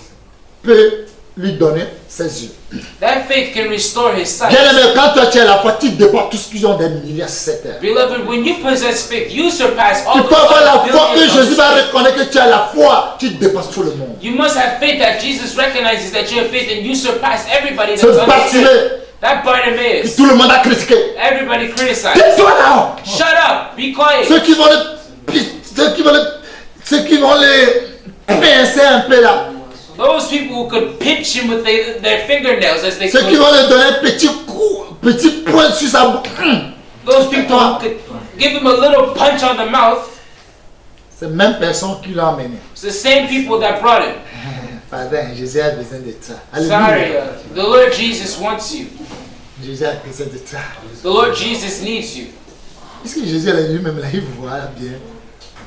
peut lui donner ses yeux. that faith can restore his sight. Bien aimé, quand toi tu as la foi, tu dépasses tout ce qu'ils ont des milliers sur cette terre. Beloved, when you possess faith, you surpass all Tu the peux avoir la other foi que billions of Jésus va people. reconnaître que tu as la foi, tu dépasses tout le monde. You must have faith that Jesus recognizes that you have faith and you surpass everybody that's Ce under faith. Bartimée That que Bartimaeus, tout le monde a critiqué. everybody criticized. Tais-toi là! Shut up, be quiet. Ceux qui vont les pincer un peu là. Those people who could pinch him with their fingernails as they Ceux qui could. vont lui donner un petit coup, petit point sur sa bouche. Those people who could give him a little punch on the mouth. C'est la même personne qui l'a emmené. It's the same people that brought him. Pardon, Jésus a besoin de ça. Sorry, Alléluia. the Lord Jesus wants you. Jésus a besoin de ça. The Lord Jesus needs you. Est-ce que Jésus lui-même là, il vous voit là bien?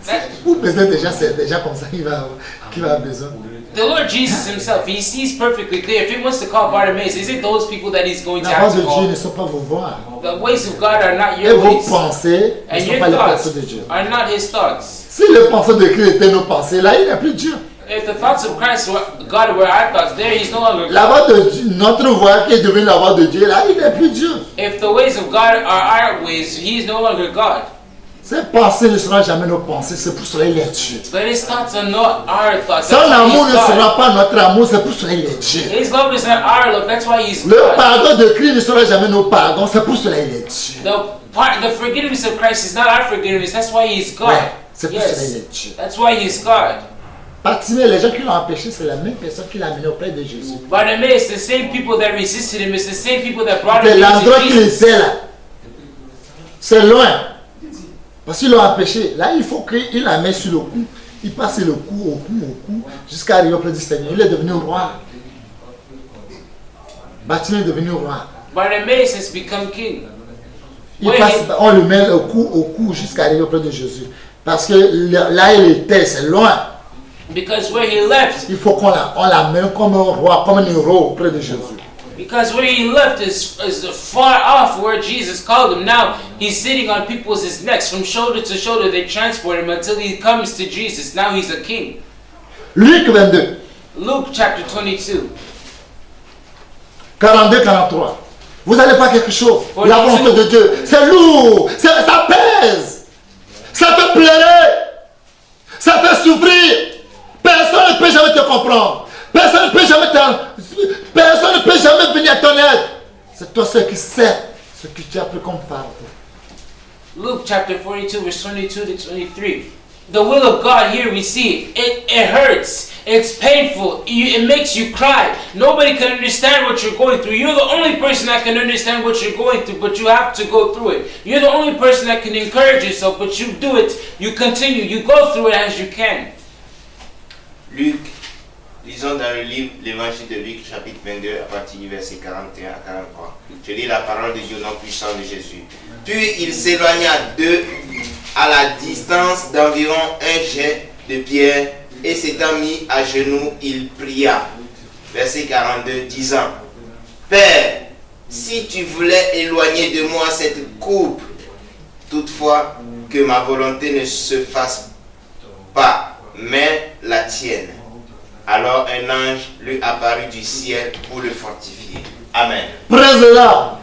That- Pour besoin déjà, c'est déjà comme ça qu'il va avoir besoin. The Lord Jesus himself, he sees perfectly clear. If he wants to call Bartimaeus, is it those people that he's going to La voix have de to Dieu ne call? sont pas vos voix. The ways of God are not Et your vos ways, pensées ne and sont your pas les thoughts pensées de Dieu. are not his thoughts. Si les pensées de Christ étaient nos pensées, là, il n'est plus Dieu. If the thoughts of Christ were God were our thoughts, there he's no longer La God. voix de Dieu, notre voix qui est devenue la voix de Dieu, là, il n'est plus Dieu. If the ways of God are our ways, he is no longer God. Ces pensées ne seront jamais nos pensées, c'est pour cela qu'il est Dieu. But his thoughts are not our thoughts. Son That's why amour ne he's God. sera pas notre amour, c'est pour cela qu'il est Dieu. His love is not our love. That's why he's Le God. pardon de Christ ne sera jamais nos pardons, c'est pour cela qu'il est Dieu. The forgiveness of Christ is not our forgiveness. That's why he's God. Ouais, c'est pour cela qu'il Yes, est Dieu. that's why he's God. Bartimée, les gens qui l'ont empêché, c'est la même personne qui l'a amené auprès de Jésus. Bartimaeus, the same people that resisted him, it's the same people that brought De him l'endroit to qu'il Jesus. était là, c'est loin. Parce qu'ils l'ont empêché. Là, il faut qu'il la mette sur le cou. Il passe le cou, au cou, jusqu'à arriver auprès du Seigneur. Il est devenu roi. Bartimée est devenu roi. Bartimaeus has become king. Il passe, on le met au cou jusqu'à arriver auprès de Jésus. Parce que là, il était, c'est loin. Because where he left, Il faut qu'on la mette comme un roi, comme un héros auprès de Jésus. because where he left is far off where Jesus called him. Now he's sitting on people's necks from shoulder to shoulder. They transport him until he comes to Jesus. Now he's a king. Luc 22, Luke chapter 22. 42-43. Vous allez faire quelque chose. La volonté de Dieu, c'est lourd, ça pèse, ça fait pleurer, ça fait souffrir. Personne ne peut jamais te comprendre. Personne ne peut jamais venir à ton aide. C'est toi seul qui sais ce que tu as pris comme fardeau. Luke chapter 42, verse 22 to 23. The will of God here we see it hurts, it's painful, it makes you cry. Nobody can understand what you're going through. You're the only person that can understand what you're going through, but you have to go through it. You're the only person that can encourage yourself, but you do it, you continue, you go through it as you can. Luc, lisons dans le livre l'évangile de Luc chapitre 22 à partir du verset 41 à 43. Je lis la parole de Dieu au nom puissant de Jésus. Puis il s'éloigna d'eux à la distance d'environ un jet de pierre et s'étant mis à genoux, il pria. verset 42, disant, Père, si tu voulais éloigner de moi cette coupe, toutefois que ma volonté ne se fasse pas, mais la tienne. Alors un ange lui apparut du ciel pour le fortifier. Amen. Prends-la.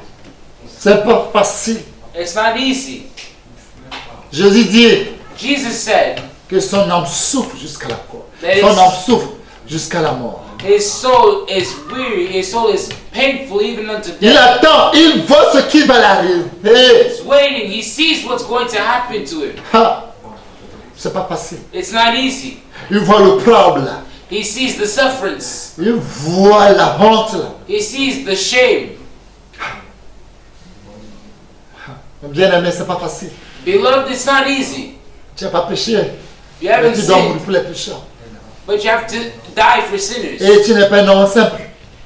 C'est pas facile. It's not easy. Jésus dit Jesus said que son âme souffre jusqu'à la mort. That Son is- âme souffre jusqu'à la mort. his soul is weary, his soul is painful even unto Il death. attend, il voit ce qui va l'arriver. He's waiting, he sees what's going to happen to him. Ha. C'est pas facile. It's not easy. Il voit le problème. He sees the sufferance, Il voit la honte là. he sees the shame. Bien aimé, c'est pas facile. Beloved, it's not easy. Tu n'as pas péché. You Mais haven't tu dois mourir sinned, pour les pécheurs. but you have to die for sinners. Et tu n'es pas un homme simple.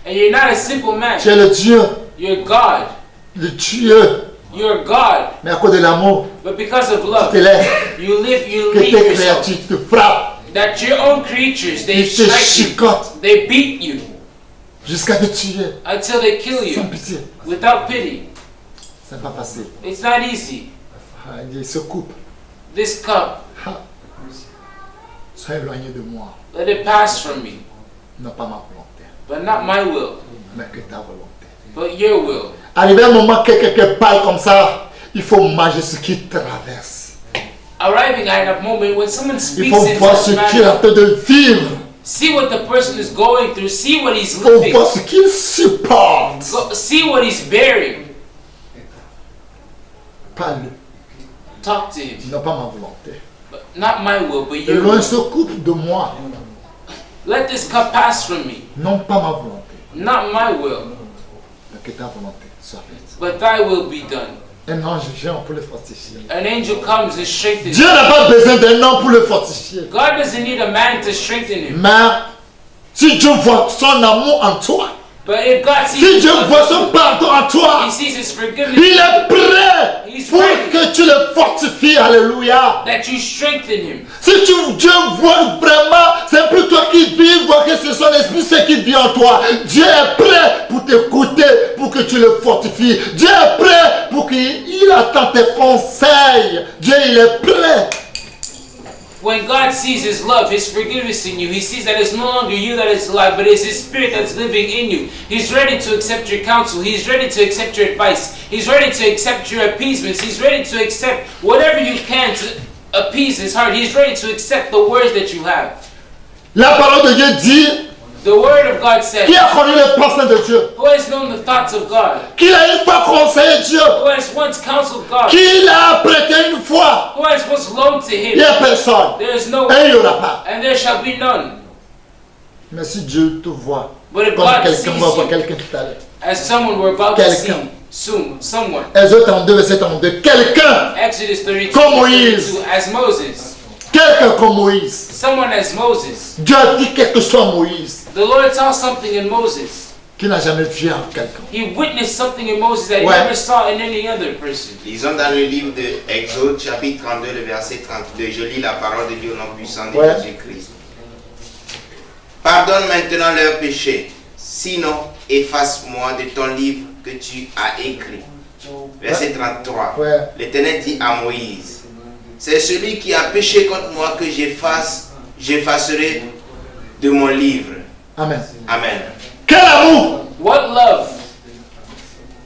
And you're not a simple man. Tu es le Dieu, You're God. le Dieu. You're God. Mais à cause de l'amour, But because of tu love, te lèves. you Que leave tes yourself. créatures te frappent. That your own creatures, they Ils te strike you, chicotent. they beat you Jusqu'à te tuer. until they kill Sans you pitié. without pity. C'est pas facile. It's not easy. Ah, il se coupe. This cup, Ah. Sois éloigné de moi. let it pass from me, Non pas ma volonté, but not my will, mais que ta volonté. but your will. Arrivé un moment que quelqu'un parle comme ça, il faut manger ce qui traverse. Arriving at a moment when someone Il speaks faut in voir such ce qu'il est en manner, train de vivre. see what the person is going through, see what he's Il faut living, voir ce qu'il supporte. see what he's bearing. Parle-le. Talk to him, Non pas ma volonté. but not my will, but Et your l'on will. se coupe de moi. Let this cup pass from me, Non pas ma volonté, not my will, mais que ta volonté soit faite. but thy will be done. Un ange vient pour le fortifier. An angel comes and strengthens Dieu you. n'a pas besoin d'un homme pour le fortifier. God doesn't need a man to strengthen him. Mais si Dieu voit son amour en toi, But if God sees si his Dieu love voit in son you, pardon en toi, he sees his forgiveness, il est prêt He's pour ready. que tu le fortifies. Alléluia. that you strengthen him. Si Dieu voit vraiment, c'est plus toi qui vis, voit que c'est son esprit ce qui vit en toi. Dieu est prêt pour t'écouter, pour que tu le fortifies. Dieu est prêt pour qu'il attend tes conseils. Dieu, il est prêt. When God sees his love, his forgiveness in you, he sees that it's no longer you that is alive, but it's his spirit that's living in you. He's ready to accept your counsel. He's ready to accept your advice. He's ready to accept your appeasements. He's ready to accept whatever you can to appease his heart. He's ready to accept the words that you have. La parole de Dieu dit, The word of God said, qui a connu les pensées de Dieu, who has known the thoughts of God? qui a une fois conseillé Dieu, Who has once counseled God? qui l'a prêté une fois, Who has once loaned to il him? n'y a personne. There is no Et il n'y aura pas. and there shall be none. Mais si Dieu te voit, But if comme God quelqu'un sees va voir you quelqu'un tout à l'heure. as someone we're about to see Quelqu'un. soon, someone. Exode 32, verset 32. Quelqu'un, Exodus 32, Comme Moïse. 32, as Moses. quelqu'un comme Moïse. Someone as Moses. Dieu a dit quelque chose à Moïse The Lord saw something in Moses. qui n'a jamais vu en quelqu'un. He witnessed something in Moses that he Ouais. never saw in any other person. Lisons dans le livre de Exode, chapitre 32, le verset 32. Je lis la parole de Dieu au nom puissant de Ouais. Jésus-Christ. Pardonne maintenant leurs péchés, sinon efface-moi de ton livre que tu as écrit. Verset 33. Ouais. L'Éternel dit à Moïse, c'est celui qui a péché contre moi que j'effacerai de mon livre. Amen. Amen. Quel amour! What love!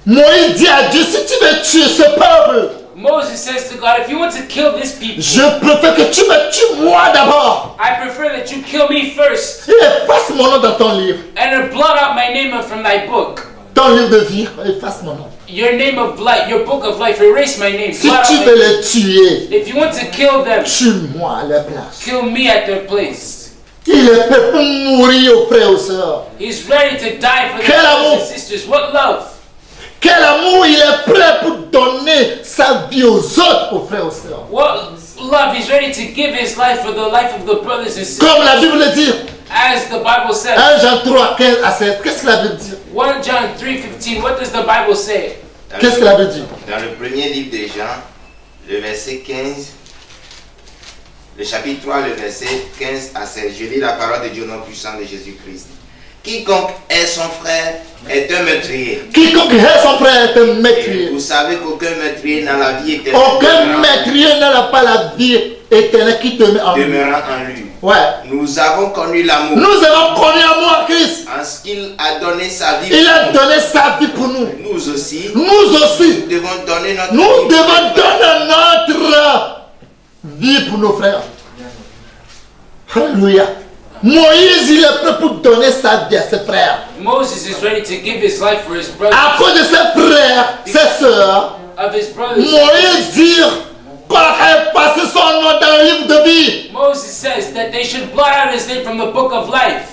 Moïse dit à Dieu, si tu veux tuer ce peuple, Moses says to God, if you want to kill this people, je préfère que tu me tues moi d'abord. I prefer that you kill me first Et efface mon nom dans ton livre. and blot out my name from thy book. Ton livre de vie, efface mon nom. Your name of life, your book of life, erase my name. Si Blot tu out veux my name. les tuer, If you want to kill them, tue-moi à leur place. kill me at their place. Il est prêt pour mourir aux frères et aux sœurs. He's ready to die for the Quel brothers amour! and sisters. What love! Quel amour, il est prêt pour donner sa vie aux autres, aux frères et aux sœurs. What love! He's ready to give his life for the life of the brothers and sisters. Comme la Bible le dit, As the Bible says. 1 Jean 3, 15 à 16, qu'est-ce que la Bible dit? 1 John 3:15. What does the Bible say? Dans Qu'est-ce le- que la Bible dit? Dans le premier livre de Jean, le verset 15, le chapitre 3, le verset 15 à 16, je lis la parole de Dieu au nom puissant de Jésus-Christ. Quiconque est son frère est un meurtrier. Quiconque est son frère est un meurtrier. Vous savez qu'aucun meurtrier n'a la vie éternelle. Aucun meurtrier n'a pas la vie éternelle qui demeure en lui. Demeurant en lui. Ouais. Nous avons connu l'amour. Nous avons connu l'amour en Christ. En ce qu'il a donné sa vie. Il a donné sa vie pour nous. Nous aussi. Nous aussi. Nous devons donner notre Nous vie. devons donner notre vie pour nos frères. Alléluia. Moïse, il est prêt pour donner sa vie à ses frères. Moses is ready to give his life for his brothers. À cause de ses frères, ses sœurs, Of his brothers. Moïse dit qu'on a passé son nom dans le livre de vie. Moses says that they should blot out his name from the book of life.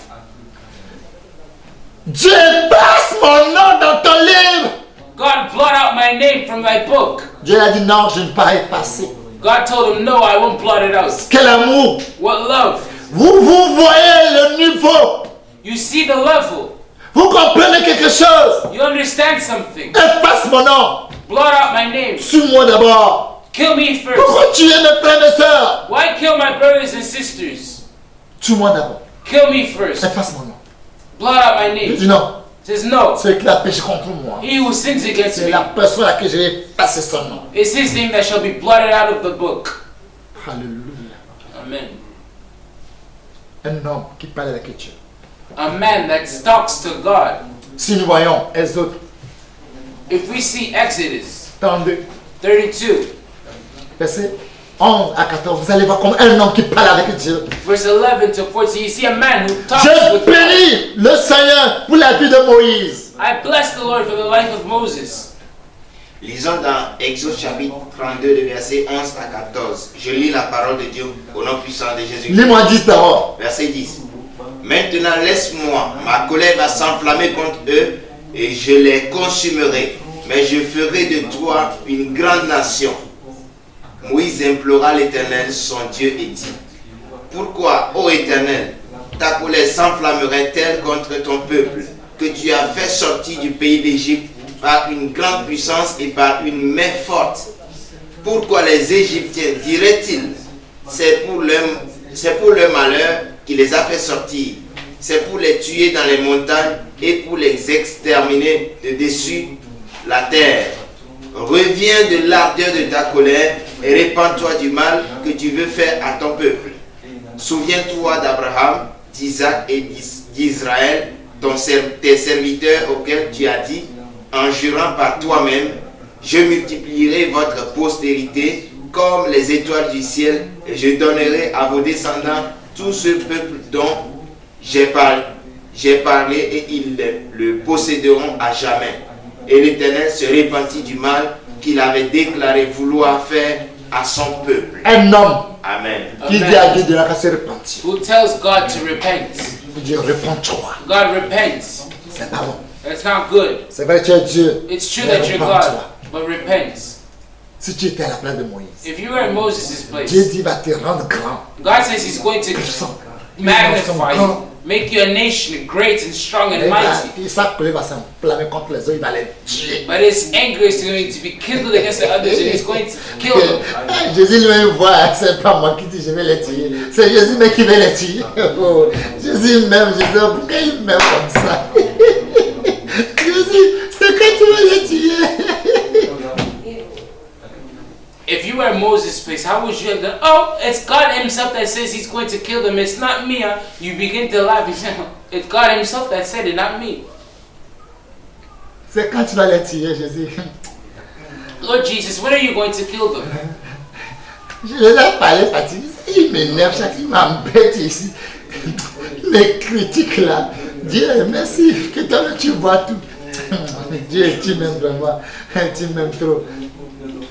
Dieu passe mon nom dans ton livre. God, blot out my name from my book. Dieu a dit non, je ne vais pas effacer. God told him, no, I won't blot it out. Quel amour. What love? Vous voyez le niveau. You see the level. Vous comprenez quelque chose. You understand something. Efface mon nom. Blot out my name. Suis-moi d'abord. Kill me first. Pourquoi tuer mes frères et sœurs? Why kill my brothers and sisters? Tue-moi d'abord. Kill me first. Efface mon nom. Blot out my Je name. dis non. Says no. Celui qui a péché contre moi. He who sins against C'est me, la personne à qui je vais effacer son nom. it's his name that shall be blotted out of the book. Alléluia. Amen. Un homme qui parle avec Dieu. A man that talks to God. Si nous voyons Exode If we see Exodus 32, 32, verset 11 à 14, vous allez voir comme un homme qui parle avec Dieu. verse 11 to 14, you see a man who talks Je with God. bénis le Seigneur pour la vie de Moïse. I bless the Lord for the life of Moses. Lisons dans Exode chapitre 32, de versets 11 à 14. Je lis la parole de Dieu au nom puissant de Jésus. Lis-moi 10 d'abord. Verset 10. Maintenant laisse-moi, ma colère va s'enflammer contre eux et je les consumerai. Mais je ferai de toi une grande nation. Moïse implora l'Éternel, son Dieu, et dit: Pourquoi, ô Éternel, ta colère s'enflammerait-elle contre ton peuple, que tu as fait sortir du pays d'Égypte par une grande puissance et par une main forte? Pourquoi les Égyptiens diraient-ils: c'est pour leur malheur qui les a fait sortir, c'est pour les tuer dans les montagnes et pour les exterminer de dessus la terre? Reviens de l'ardeur de ta colère et répands-toi du mal que tu veux faire à ton peuple. Souviens-toi d'Abraham, d'Isaac et d'Israël, tes serviteurs auxquels tu as dit, en jurant par toi-même: je multiplierai votre postérité comme les étoiles du ciel, et je donnerai à vos descendants tout ce peuple dont j'ai parlé, et ils le posséderont à jamais. Et l'Éternel se repentit du mal qu'il avait déclaré vouloir faire à son peuple. Un homme Amen. qui dit à Dieu de la se repentir. Who tells God to repent. Il dit repens-toi. God repents. C'est pas bon. That's not good. C'est vrai que tu es Dieu. It's true Mais that you're repens-toi. God, but repent. Si tu étais à la place de Moïse, If you were in Moses' place, Dieu dit va te rendre grand. God says He's going to Puissant. magnify you, make you a nation great and strong and mighty. Et sa colère va s'enflammer contre les autres, il va les tuer. But His anger is going to be kindled against the others, and He's going to kill them. Jésus lui-même voit, c'est pas moi qui dis je vais les tuer, c'est Jésus même qui va les tuer. Oh, Jésus m'aime, Jésus, pourquoi il m'aime comme ça? Jésus, c'est quand tu vas les tuer. If you were in Moses' place, how would you have done? Oh, it's God Himself that says He's going to kill them. It's not me. Huh? You begin to laugh. You say, it's God Himself that said it, not me. C'est quand tu vas les tuer, Jésus. Lord Jesus, when are you going to kill them? Je les ai parlé, fatigué. Il m'énerve, chaque il m'embête ici. Les critiques là. Dieu, merci que toi tu vois tout. Dieu, tu m'aimes vraiment. Tu m'aimes trop.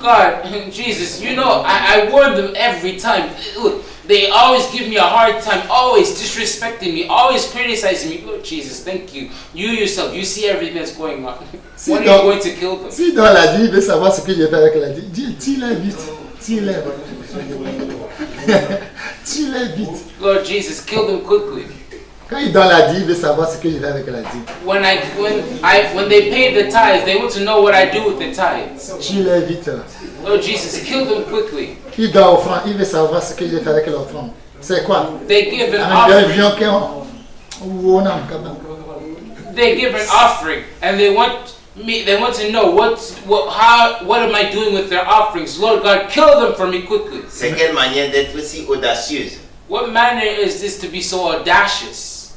God, Jesus, you know, I warn them every time. Look, they always give me a hard time, always disrespecting me, always criticizing me. Lord Jesus, thank you. You yourself, you see everything that's going on. When are you going to kill them? Si dans la vie, il veut savoir ce que j'ai fait avec la vie, Dieu, tue-les vite. Tue-les. Tue-les vite. Lord Jesus, kill them quickly. Quand il donne la vie, il veut savoir ce que j'ai fait avec la vie. When they pay the tithes, they want to know what I do with the tithes. Tue-les vite. Lord Jesus, kill them quickly. Il donne l'offrande, il veut savoir ce que j'ai fait avec l'offrande. C'est quoi? They give an Un offering. vion qu'on ou on a un cabane. they give an offering and they want to know what am I doing with their offerings? Lord God, kill them for me quickly. C'est quelle manière d'être si audacieuse. What manner is this to be so audacious?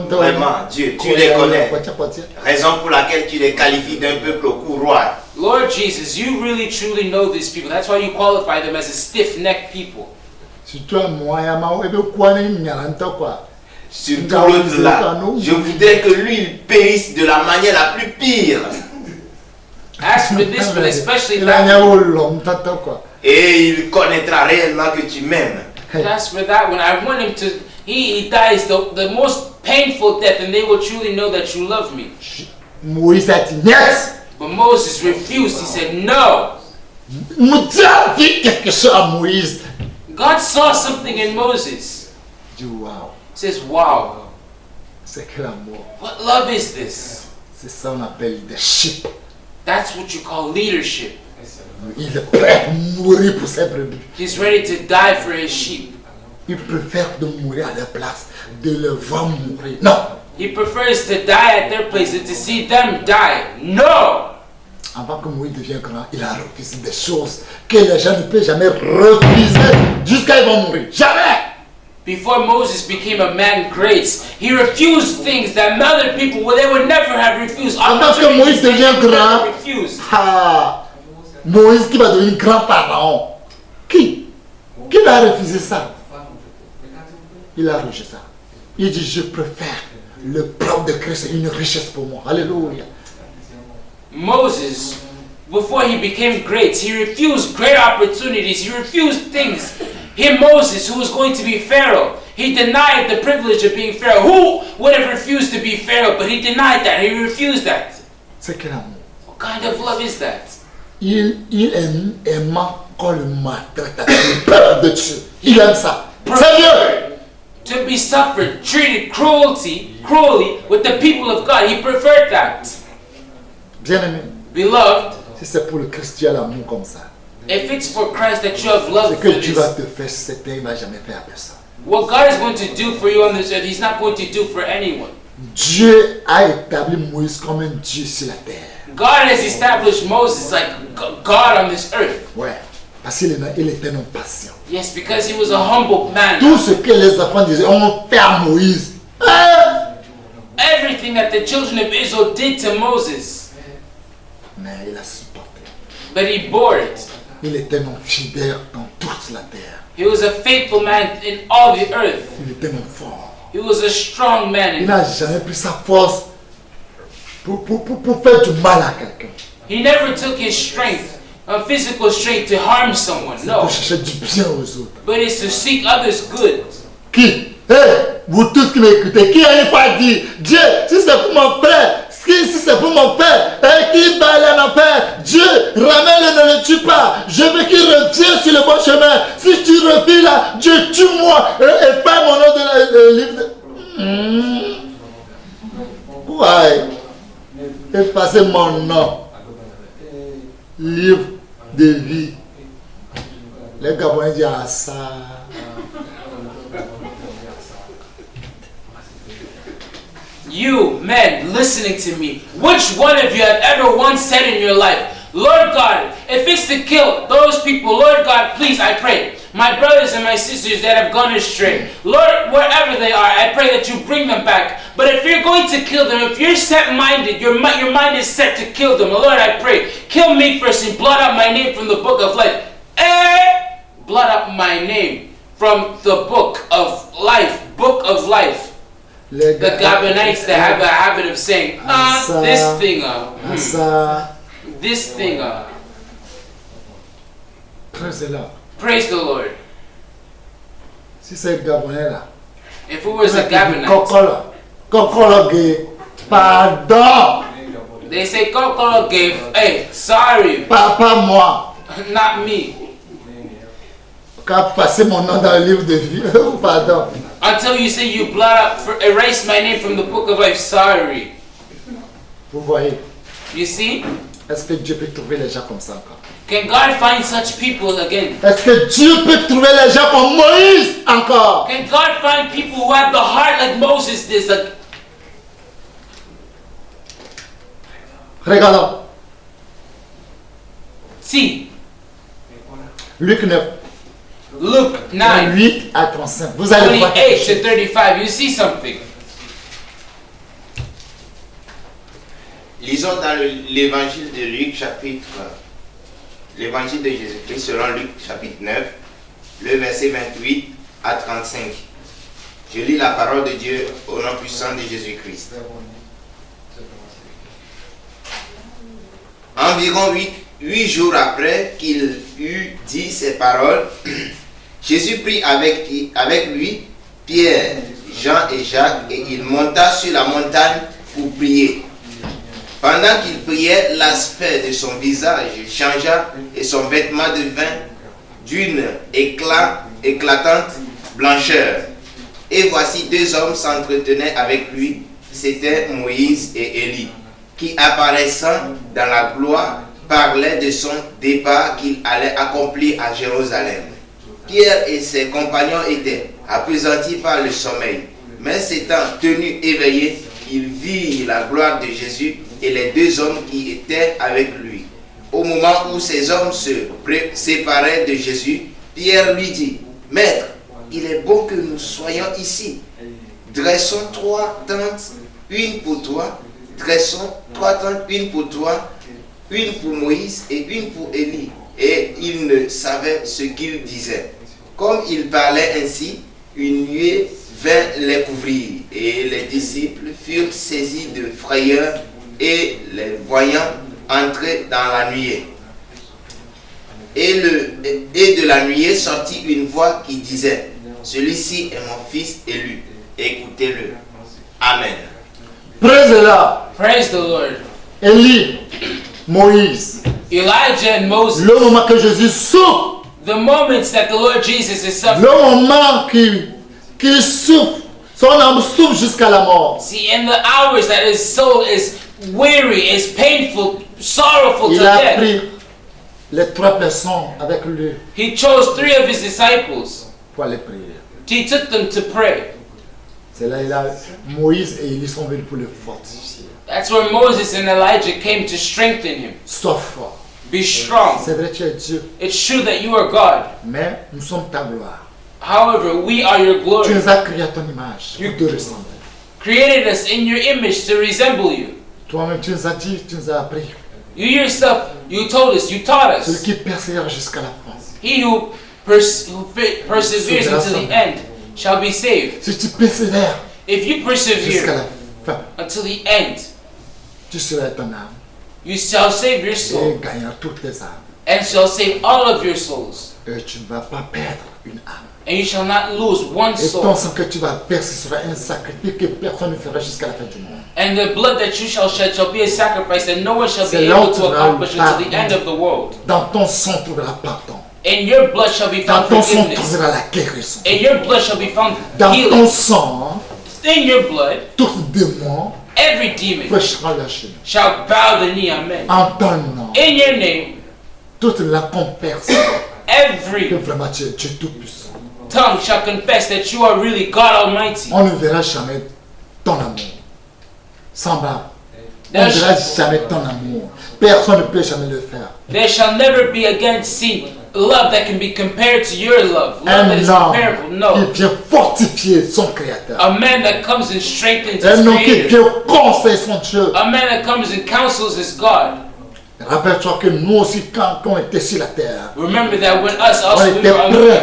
Vraiment, Dieu, tu les connais. Raison pour laquelle tu les qualifies d'un peuple au cou roide. Lord Jesus, you really truly know these people. That's why you qualify them as a stiff-necked people. Surtout l'autre là, je voudrais que lui il périsse de la manière la plus pire. As for this one, especially that, Et il connaîtra réellement que tu m'aimes. as for that one, I want him to, he dies the most painful death, and they will truly know that you love me. Moïse a dit yes. But Moses refused. He said no. Dieu a dit quelque chose à Moïse. God saw something in Moses. Il dit wow, He says, wow, c'est que l'amour. what love is this? C'est ça qu'on appelle leadership. That's what you call leadership. Il est prêt à mourir pour ses brebis. He's ready to die for his sheep. Il préfère de mourir à leur place, de le voir mourir. Non. He prefers to die at their place than to see them die. No! Avant que Moïse devienne grand, il a refusé des choses que les gens ne peuvent jamais refuser jusqu'à ce qu'ils vont mourir. Jamais! Before Moses became a man great, he refused things that other people, well, they would never have refused. Avant que Moïse devienne grand, Refused. Moïse qui va devenir grand pharaon. Qui va refuser ça? Il a rejeté ça. Il dit, je préfère le propre de Christ, une richesse pour moi. Alléluia. Moses, before he became great, he refused great opportunities. He refused things. Moses, who was going to be Pharaoh, he denied the privilege of being Pharaoh. Who would have refused to be Pharaoh? But he denied that. He refused that. C'est quel amour? What kind of love is that? Il aime qu'on le maltraite avec le peuple de Dieu. Il aime ça. C'est mieux. To be suffered, treated cruelly with the people of God. He preferred that. Bien-aimé, Beloved, si c'est pour le Christ, tu as l'amour comme ça. if it's for Christ that you have love Ce for que Dieu va this, te faire, c'est qu'il ne va jamais faire à personne. what God is going to do for you on this earth, He's not going to do for anyone. Dieu a établi Moïse comme un Dieu sur la terre. God has established Moses like God on this earth. Ouais. Parce qu'il était un homme patient. Yes, because he was a humble man. Tout ce que les enfants disaient, on fait à Moïse. Everything that the children of Israel did to Moses, Mais il a supporté. but he bore it. Il était un homme fidèle dans toute la terre. He was a faithful man in all the earth. Il était un homme fort. He was a strong man. Il n'a jamais pris sa force pour faire du mal à quelqu'un. He never took his strength, physical strength, to harm someone. C'est No, pour chercher du bien aux autres. but it's to seek others' good. Qui? Vous tous qui m'écoutez, qui a une fois dit, Dieu, si c'est pour mon frère, si c'est pour mon frère, qui va aller en enfer, Dieu, ramène-le, ne le tue pas. Je veux qu'il revienne sur le bon chemin. Si tu reviens là, Dieu, tue-moi et fais mon nom de livre de... Ouais. Effacez mon nom. Livre de vie. Les Gabonais disent ah ça. You, men, listening to me, which one of you have ever once said in your life, Lord God, if it's to kill those people, Lord God, please, I pray, my brothers and my sisters that have gone astray, Lord, wherever they are, I pray that you bring them back. But if you're going to kill them, if you're set-minded, your mind is set to kill them, Lord, I pray, kill me first and blot out my name from the book of life. Blot out my name from the book of life, The Gabonites that have a habit of saying, this thing, this thing. Praise the Lord. Si c'est le Gabonais là. If it was a Gabonite, Kokolo gay. Pardon. they say Kokoro gave, hey, sorry, Pas moi. not me. Qu'a passé mon nom dans le livre de vie. Pardon. Until you say you blot out, erase my name from the book of life, sorry. Vous voyez. You see? Est-ce que Dieu peut trouver les gens comme ça encore? Can God find such people again? Est-ce que Dieu peut trouver les gens comme Moïse encore? Can God find people who have the heart like Moses did? Like, Regardons. see, Luc 9, Luke 9, 8 à 35. Vous allez voir. 28 to 35. You see something. Lisons dans l'évangile de Luc, l'évangile de Jésus-Christ selon Luc, chapitre 9, le verset 28 à 35. Je lis la parole de Dieu au nom puissant de Jésus-Christ. Environ 8 jours après qu'il eut dit ces paroles, Jésus prit avec lui Pierre, Jean et Jacques et il monta sur la montagne pour prier. Pendant qu'il priait, l'aspect de son visage changea et son vêtement devint d'une éclatante blancheur. Et voici 2 hommes s'entretenaient avec lui, c'étaient Moïse et Élie, qui apparaissant dans la gloire parlaient de son départ qu'il allait accomplir à Jérusalem. Pierre et ses compagnons étaient appesantis par le sommeil, mais s'étant tenus éveillés, ils virent la gloire de Jésus et les 2 hommes qui étaient avec lui. Au moment où ces hommes se séparaient de Jésus, Pierre lui dit, « Maître, il est bon que nous soyons ici. Dressons 3 tentes, une pour toi. Dressons 3 tentes, une pour toi, une pour Moïse et une pour Élie. » Et il ne savait ce qu'il disait. Comme il parlait ainsi, une nuée vint les couvrir, et les disciples furent saisis de frayeur et les voyant entrer dans la nuée. Et de la nuée sortit une voix qui disait, « Celui-ci est mon fils élu, écoutez-le. » Amen. Praise the Lord. Praise the Lord. Élie, Moïse. Elijah and Moses. Le moment que Jésus souffre. The moments that the Lord Jesus is suffering. Le moment qu'il souffre. Son âme souffre jusqu'à la mort. See, in the hours that his soul is weary, is painful, sorrowful to Il a death. pris les 3 personnes avec lui He chose 3 of his disciples. pour aller prier. He took them to pray. C'est là, Moïse et Élie sont venus pour le fortifier. That's where Moses and Elijah came to strengthen him. Sois fort. Be strong. C'est vrai, tu es Dieu, It's true that you are God. mais nous sommes ta gloire. However, we are your Tu glory. nous as créé à ton image pour te ressembler. Created us in your image to resemble you. Toi-même, tu nous as dit, tu nous as appris. You yourself, you told us, you taught Celui us. qui persévère jusqu'à la fin. He who perseveres until the end shall be saved. Si tu persévères If you jusqu'à persevere la fin, until the end, tu seras ton âme you shall save your et soul gagneras toutes les âmes. and shall save all of your souls. Et tu ne vas pas perdre une âme. And you shall not lose one Et ton soul. sang que tu vas verser sera un sacrifice que personne ne fera jusqu'à la fin du monde. And the blood that you shall shed shall be a sacrifice that no one shall be C'est able là to où tu accomplish auras until the end of the world. Dans ton sang, tu auras pardon. In your blood shall be Dans found ton sang, tu forgiveness. auras la guérison. In your blood shall be found Dans ton healing. sang, In your blood, tout démon every demon prêchera la chaîne. shall bow the knee. Amen. En ton nom, In your name, toute la confesse que every vraiment tu es tout puissant. tongue shall confess that you are really God Almighty. On ne verra jamais ton amour semblable. On ne There verra shall, jamais ton amour. Personne ne peut jamais le faire. there shall never be again seen love that can be compared to your love. Love that Un is homme comparable. qui No. vient fortifier son créateur. A man that comes and strengthens his Un homme qui creator. vient conseiller son Dieu. A man that comes and counsels his God. Rappelle-toi que nous aussi, quand on était sur la terre, Remember that when us on also we était were, prêts,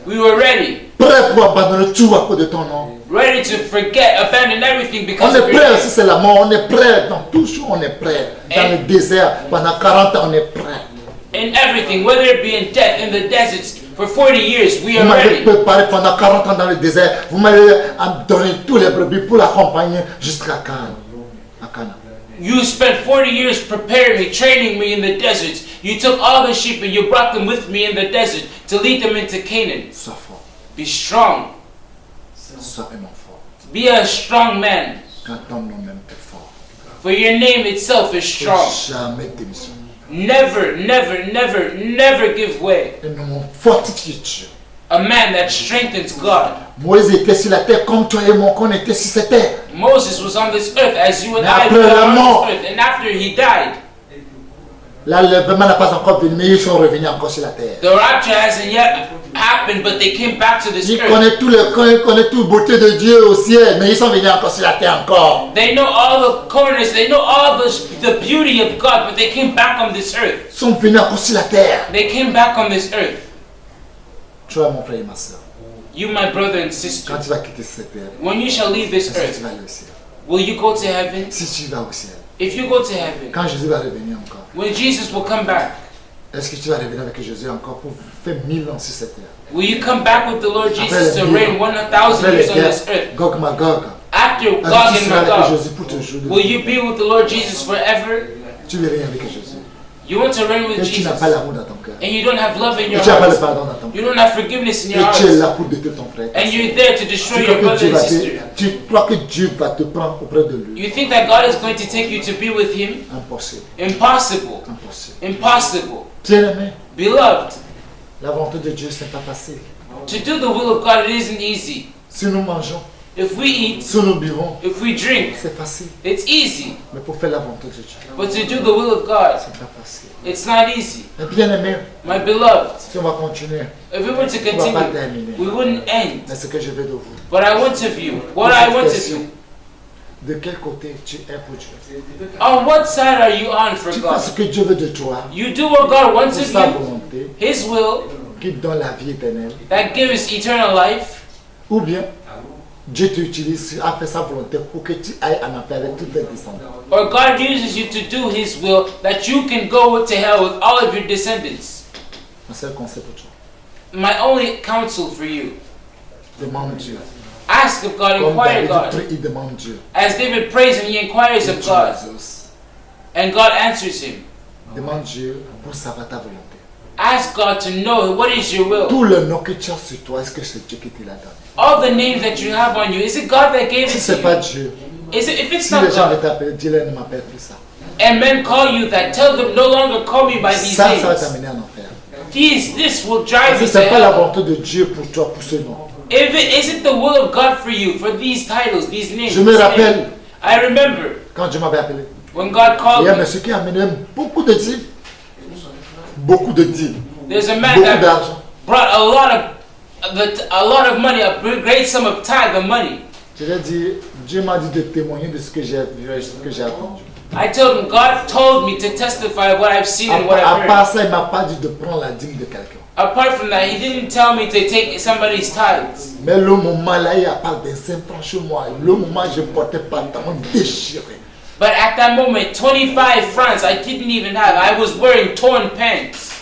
we were ready. prêts pour abandonner tout à cause de ton nom. Ready to forget, abandon everything On because est of your prêt, name. si c'est la mort, on est prêt. Dans tout ce on est prêt. Dans le désert, pendant 40 ans, on est prêt. In everything, whether it be in death, in the deserts, for 40 years, we Vous are m'avez ready. préparé pendant 40 ans dans le désert. Vous m'avez donné tous les brebis pour l'accompagner jusqu'à Canaan. À Canaan. You spent 40 years preparing me, training me in the deserts. You took all the sheep and you brought them with me in the desert to lead them into Canaan. Sois fort. Be strong. Sois vraiment fort. Be a strong man. Quand ton nom même est fort. For your name itself is Et strong. jamais démissionner. Never, never, never, never give way. Un homme fortifié Dieu. A man that strengthens God. Moïse était sur la terre comme toi et moi qu'on était sur cette terre. Moses was on this earth as you and Mais I après were la on mort. this earth. And after he died, L'enlèvement n'a pas encore venu, mais ils sont revenus encore sur la terre. the rapture hasn't yet happened, but they came back to this Ils earth. connaissent tous les coins, ils connaissent toute beauté de Dieu au ciel, mais ils sont venus encore sur la terre encore. They know all the corners, they know all the beauty of God, but they came back on this earth. Ils sont venus encore sur la terre. They came back on this earth. Toi, mon frère et ma soeur, You, my brother and quand sister, tu vas quitter cette terre, when you shall leave this est-ce que tu earth, vas aller au ciel? will you go to heaven? Si tu vas au ciel, If you go to heaven, quand Jésus va revenir encore, when Jesus will come back, est-ce que tu vas revenir avec Jésus encore pour faire 1000 ans sur cette terre? will you come back with the Lord Après Jesus les to 1000 reign ans, 1,000 après years les on this guerres, earth? Gog Magog, After est-ce Gog que tu and seras avec Magog, Jésus pour toujours? will you be with the Lord Jesus forever? Tu veux rien avec Jésus. You want to reign with Et tu n'as Jesus, pas l'amour dans ton cœur. and you don't have love in Et your tu n'as pas le heart. pardon dans ton You cœur. don't have forgiveness in Et your tu es heart. là pour détruire ton frère. And you're there to destroy Tu your crois que brother Dieu and va te, sister. tu crois que Dieu va te prendre auprès de lui? You think that God is going to take you to be with Him? Impossible. Impossible. Impossible. Impossible. Bien-aimé, Beloved, la volonté de Dieu, ce n'est pas facile. to do the will of God, it isn't easy. Si nous mangeons, If we eat, si nous buvons, if we drink, c'est facile. it's easy. Mais pour faire la volonté de Dieu, But to do the will of God, c'est pas facile. it's not easy. Mais bien-aimé, My beloved, si on va continuer, if we were to on ne va pas continue, terminer. we wouldn't end. Mais ce que je veux de vous, But I want of you, what I want of you, de quel côté tu es pour Dieu? on what side are you on for Tu fais ce God? que Dieu veut de toi, You do what God wants pour of sa you, volonté, His will, qui te donne la vie éternelle. that gives eternal life, Ou bien, Dieu t'utilise à faire sa volonté pour que tu ailles en enfer avec tous tes descendants. or God uses you to do His will that you can go to hell with all of your descendants. Mon seul conseil pour toi, My only counsel for you, demande Dieu. ask of God, Comme inquire David God. prie, il demande Dieu. As David prays and he inquires Et of Dieu God, exauce. and God answers him. Demande Dieu pour savoir ta volonté. Ask God to know what is your will. Tout le nom que tu as sur toi, est-ce que c'est Dieu qui te l'a donné? All the names that you have on you, is it God that gave Si it ce n'est to pas you? Dieu, Is it, if it's si not les gens veulent God, t'appeler, dis-leur ne m'appelle plus ça. and men call you that, tell them no longer call me by these Ça va names. t'amener en enfer. This will Parce drive que you ce to n'est pas la hell. volonté de Dieu pour toi, pour ce nom. If it isn't the will of God for you, for these titles, these names. Je me this name. rappelle I remember quand Dieu m'avait appelé. when God Il called y a un me. monsieur qui a amené beaucoup de dîmes. Beaucoup de dîmes. There's a man Beaucoup that d'argent. brought a lot of money, a great sum of tithe of money. Je lui ai dit, Dieu m'a dit de témoigner de ce que j'ai vu, ce que j'ai entendu. I told him, God told me to testify what I've seen and what À I've part heard. ça, il ne m'a pas dit de prendre la dîme de quelqu'un. Apart from that, he didn't tell me to take somebody's tithes. Mais le moment là, il n'y a pas 25 francs chez moi. Le moment, je portais pantalon déchiré. But at that moment, 25 francs I didn't even have. I was wearing torn pants.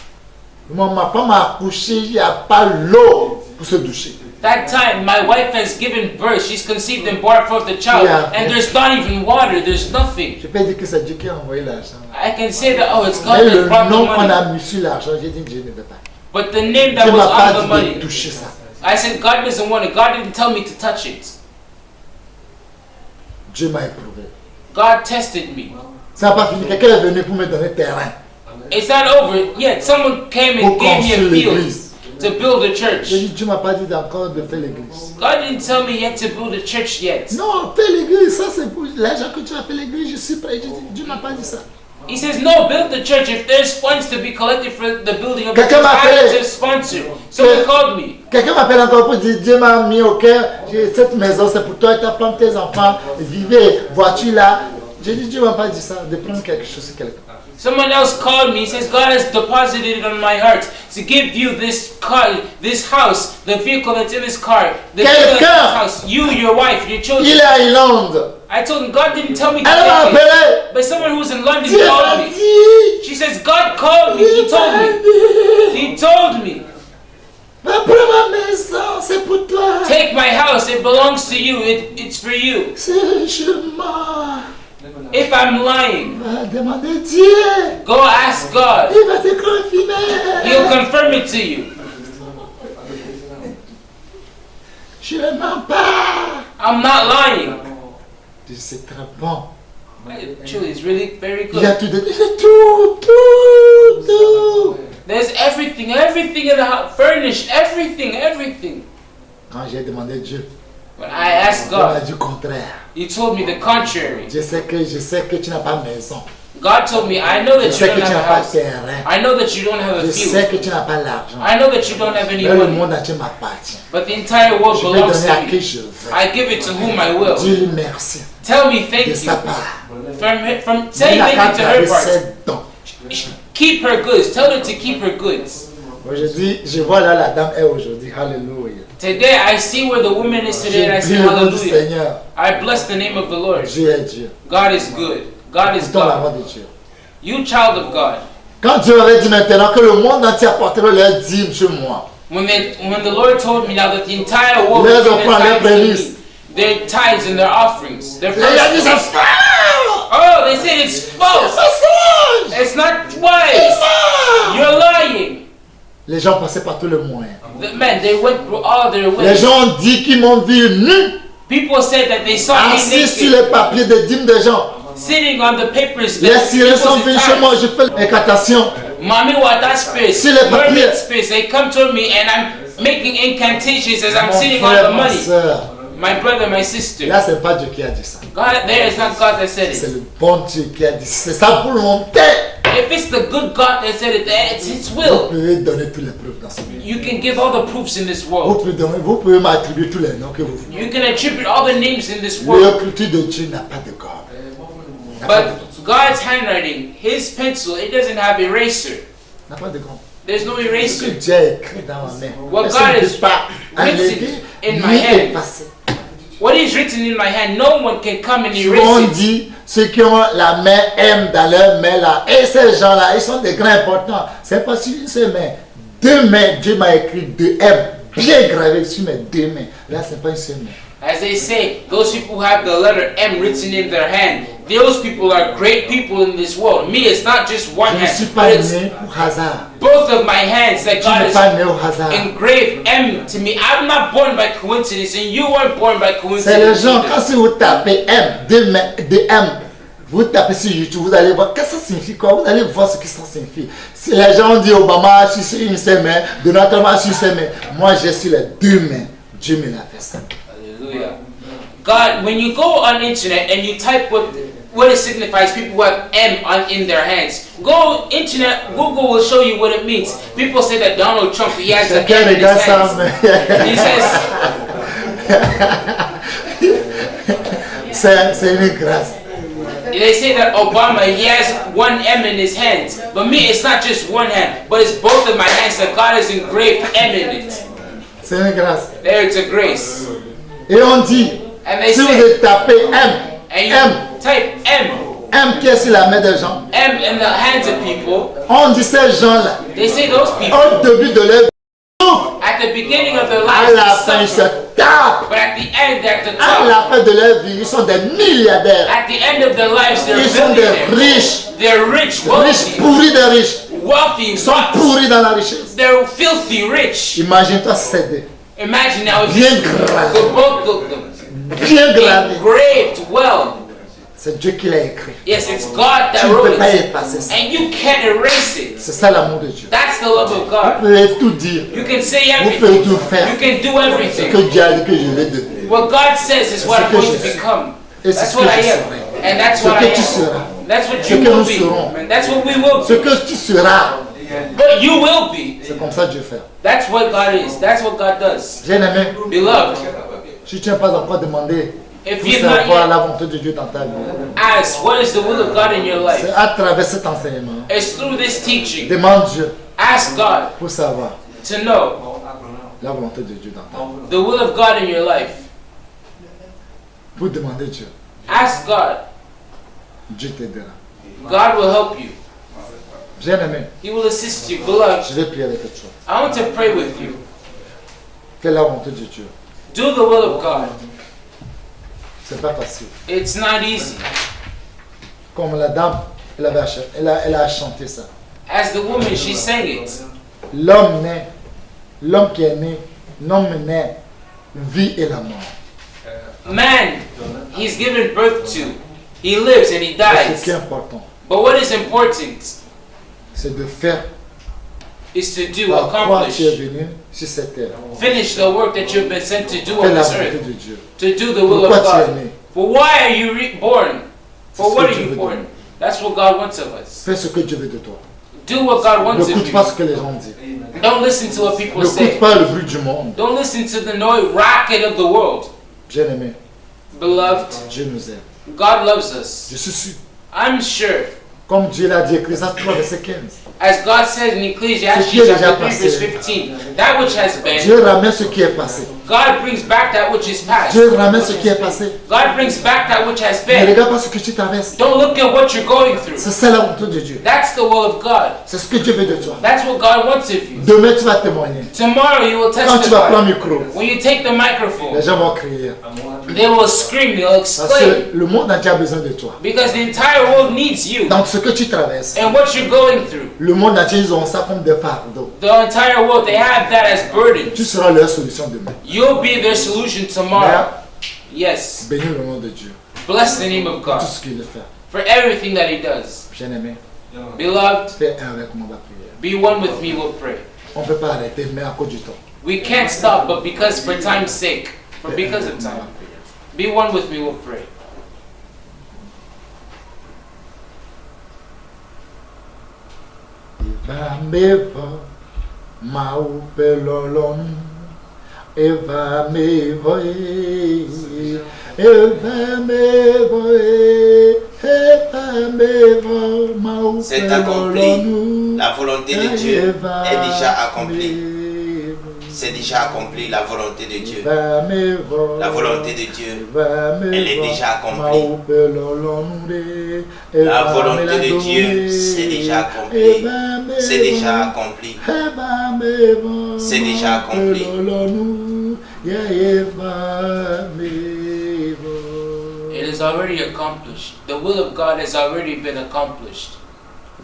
Ma femme a accouché, il n'y a pas l'eau pour se doucher. That time, my wife has given birth. She's conceived and brought forth a child. Yeah. And there's not even water. There's nothing. Je peux dire que c'est Dieu qui a envoyé l'argent. I can say that, oh, it's God Mais that le brought the nom qu'on money. a mis sur l'argent, j'ai dit Dieu ne veut pas. But the name that Dieu ne was m'a pas on the dit money, de toucher ça. I said, God doesn't want it. God didn't tell me to touch it. Dieu m'a éprouvé. God tested me. Ça n'a pas fini. Quelqu'un est venu pour me donner terrain. It's not over yet. Someone came Pour and gave me a construire field l'église. to build a J'ai church. dit, Dieu ne m'a pas dit encore de faire l'église. God didn't tell me yet to build a church yet. Non, fais l'église, ça c'est pour l'argent que tu as fait l'église, je suis prêt. J'ai dit, Dieu ne m'a pas dit ça. He says, no, build the church. If there's funds to be collected for the building of the church, Quelqu'un m'a I appelé. need to sponsor. Someone called me. Quelqu'un m'appelle encore pour dire, Dieu m'a mis au cœur, cette maison c'est pour toi et ta femme, tes enfants, vivez, voiture là. J'ai dit, Dieu ne m'a pas dit ça, de prendre quelque chose sur quelqu'un. Someone else called me. He says, God has deposited it on my heart to give you this car, this house, the vehicle that's in this car, the vehicle that's in this house, you, your wife, your children. Il est à Irlande. I told him, God didn't tell me to Elle m'a take it. appelé. But someone who's in London Dieu m'a called me. dit. She says, God called me. He told me. He told me. Va prendre ma maison, c'est pour toi. Take my house. It belongs to you. It's for you. Si je mens, If I'm lying, va demander Dieu. go ask God. Il va te confirmer. He'll confirm it to you. Je ne mens pas. I'm not lying. C'est très bon. Actually, it's really very Il y a good. tout, tout. There's everything in the house, furnished, everything. Quand j'ai demandé à Dieu, When I asked il m'a God, dit le contraire. He told me the contrary. Je sais que tu n'as pas de maison. God told me, I know Je that you sais que don't tu have n'as a pas de house. terrain. I know that you don't have a Je field. sais que tu n'as pas l'argent. I know that you don't have any Mais le money. monde entier m'appartient. But the entire world Je peux belongs donner à to qui me. je veux. I give it to whom I will. Dis-lui merci Tell me de thank sa you. part. From say Il n'a qu'à thank you to her garder part. ses dons. Keep her goods. Tell her to keep her goods. Aujourd'hui, je vois là la dame est aujourd'hui. Alléluia. Today I see where the woman is today and I Je say prie le nom du hallelujah. Seigneur. I bless the name of the Lord. Dieu est Dieu. God is good. God is Écoutons la God. voix de Dieu. You child of God. Quand Dieu avait dit maintenant que le monde entier apporterait leur dîme chez moi, When the Lord told me now that the entire world Les will give enfants, their les tithes to prémices. me, their tithes and their offerings, their il a dit first. ça. Oh, they said it's false. It's not wise. You're lying. Les gens passaient par tous les moyens. The men, they went through all their Les ways. gens ont dit qu'ils m'ont vu nu, People said that they saw me assis sur naked, les papiers des dîmes des gens. sitting on the papers. Les that sirènes sont people's venus chez moi, tithes. je fais l'incantation. Mommy, what that space? Sur les papiers. Mermaid space. They come to me and I'm making incantations as I'm Mon sitting on frère, the ma money. soeur. My brother, my sister. Là, c'est pas Dieu qui a dit ça. God, there is not God that said C'est it. le bon Dieu qui a dit. C'est sa volonté. If it's the good God that said it, then it's His Vous will. pouvez donner tous les preuves dans ce monde. You can give all the proofs in this world. Vous pouvez m'attribuer tous les noms que vous voulez. You can attribute all the names in this world. L'écriture de Dieu n'a pas de corps. N'a pas de corps. But God's handwriting, His pencil, it doesn't have eraser. N'a pas de corps. There's no Ce que eraser. Dieu a écrit dans ma main. What Personne God ne has peut pas written enlever in ni my hand. effacer. What is written in my hand, no one can come and Souvent erase on it. dit ceux qui ont la main M dans leur main là. Et ces gens-là, ils sont des grands importants. C'est pas sur une seule main. Deux mains, Dieu m'a écrit deux M bien gravés sur mes deux mains. Là, c'est pas une seule main. As they say, those people who have the letter M written in their hand, those people are great people in this world. Me, it's not just one Je ne suis hand, pas but it's né pour hasard. both of my hands that Tu God n'es has pas né au hasard. engraved M to me. I'm not born by coincidence, and you weren't born by C'est les coincidence. gens, either. quand si vous tapez M, deux mains, deux M, vous tapez sur YouTube, vous allez voir, qu'est-ce que ça signifie quoi? Vous allez voir ce que ça signifie. Si les gens ont dit Obama a sur une seule main, Donald Trump a sur une seule main, moi j'ai sur les deux mains. Dieu me l'a fait ça. Hallelujah. God, when you go on internet and you type what it signifies, people who have M in their hands. Go internet, Google will show you what it means. People say that Donald Trump, he has the Chacun M in his regarde ça, hands. mais He says, c'est une grâce. they say that Obama, he has one M in his hands. But me, it's not just one hand, but it's both of my hands that God has engraved M in it. C'est une grâce. There, it's a grace. Et on dit, And they si vous say, tapez M, and you M, type M, M qui est sur la main des gens, M in the hands of people, on dit ces gens-là, they say those people, au début de leur vie, at the beginning of their à lives, la they fin, ils se suffer. tapent. But at the end, they're at the À top. la fin de leur vie, ils sont des milliardaires. At the end of their lives, they're Ils sont des billionaires. riches, They're rich, riches wealthy, pourris des riches. wealthy, Ils sont wealthy. pourris dans la richesse. They're filthy rich. Imagine-toi si c'est deux. Imagine now if Bien you gravé. could both of them Bien gravé. engraved well. C'est Dieu qui l'a écrit. Yes, it's God Tu that ne wrote peux pas it, effacer ça. and you can't erase it. C'est ça l'amour de Dieu. That's the love of God. Vous pouvez tout dire. You can say Vous pouvez everything. tout faire. You can do Ce everything. que Dieu a dit que je vais devenir. What God says is what Ce I'm que going je to suis. become. Et c'est That's ce what que I je am, serai. and that's Ce what que I tu am. seras. That's what Ce you que will nous be, serons. and that's what we will Ce be. que tu seras. But you will be. C'est comme ça que Dieu fait. That's what God is. That's what God does. Bien-aimé, Beloved, si tu n'as pas encore demandé if pour you've not savoir yet la volonté de Dieu dans ta vie, asked what is the will of God in your life, c'est à travers cet enseignement. it's through this teaching. Demande Dieu Ask God pour savoir to know la volonté de Dieu dans ta vie. the will of God in your life. Pour demander Dieu, Ask God. Dieu t'aidera. God will help you. Bien-aimé, He will assist you. Beloved, je vais prier avec toi. I want to pray with you. Fais la volonté de Dieu. Do the will of God. C'est pas facile. It's not easy. Comme la dame, elle a chanté ça. As the woman, she sang it. L'homme naît, l'homme qui est né, l'homme naît, vie et la mort. Man, he's given birth to. He lives and he Mais ce qui est dies. important, But what is important c'est de faire is to do, par quoi tu es accomplish, venu sur cette terre. finish the work that you've been sent to do Fais on la this volonté earth. de Dieu. To do the will Pourquoi of tu es God. né? For why are you born? For C'est ce what que are Dieu you veut born? de nous. That's what God wants of us. Fais ce que Dieu veut de toi. Do what God wants of N'écoute pas ce you. que les gens disent. Don't listen to what people N'écoute say. pas le bruit du monde. Don't listen to the noise, racket of the world. Bien-aimé, Beloved, Dieu nous aime. God loves us. Je suis sûr. I'm sure. Comme Dieu l'a dit, Ecclésiaste 3, verset 15. As God says in Ecclesiastes Ce qui est déjà chapter 3 passé. verse 15, that which has been, Dieu ramène ce qui est passé. God brings back that which is past. Dieu ramène ce qui est passé. God brings back that which has Ne been. regarde pas ce que tu traverses. Don't look at what you're going through. C'est ça la volonté de Dieu. That's the will of God. C'est ce que Dieu veut de toi. That's what God wants of you. Demain, tu vas témoigner. Tomorrow you will Quand tu vas prendre testify. le micro, When you take the les microphone, gens vont crier. they will scream, they'll Parce exclaim. que le monde entier a besoin de toi. Because the entire world needs you Donc, ce que tu traverses, and what you're going through. le monde entier, ils ont ça comme des fardeaux. The entire world, they have that as Tu burdens. seras leur solution demain. You'll be their solution tomorrow. Yes. Bénis le nom de Dieu. Bless the name of Pour tout God ce qu'il fait. for everything that He does. Bien-aimé, Beloved, fais un avec moi la prière. be one with me, we'll pray. On ne peut pas arrêter, mais à cause du temps. We can't stop, but because for time's sake, for because of time, be one with me, we'll pray. Eva meva, mau pelolon. Eva meva, Eva meva, Eva meva, mau C'est accompli. pelolon. La volonté de Dieu est déjà accomplie. C'est déjà accompli la volonté de Dieu. La volonté de Dieu, elle est déjà accomplie. La volonté de Dieu, c'est déjà accompli. C'est déjà accompli. C'est déjà accompli. It is already accomplished. The will of God has already been accomplished.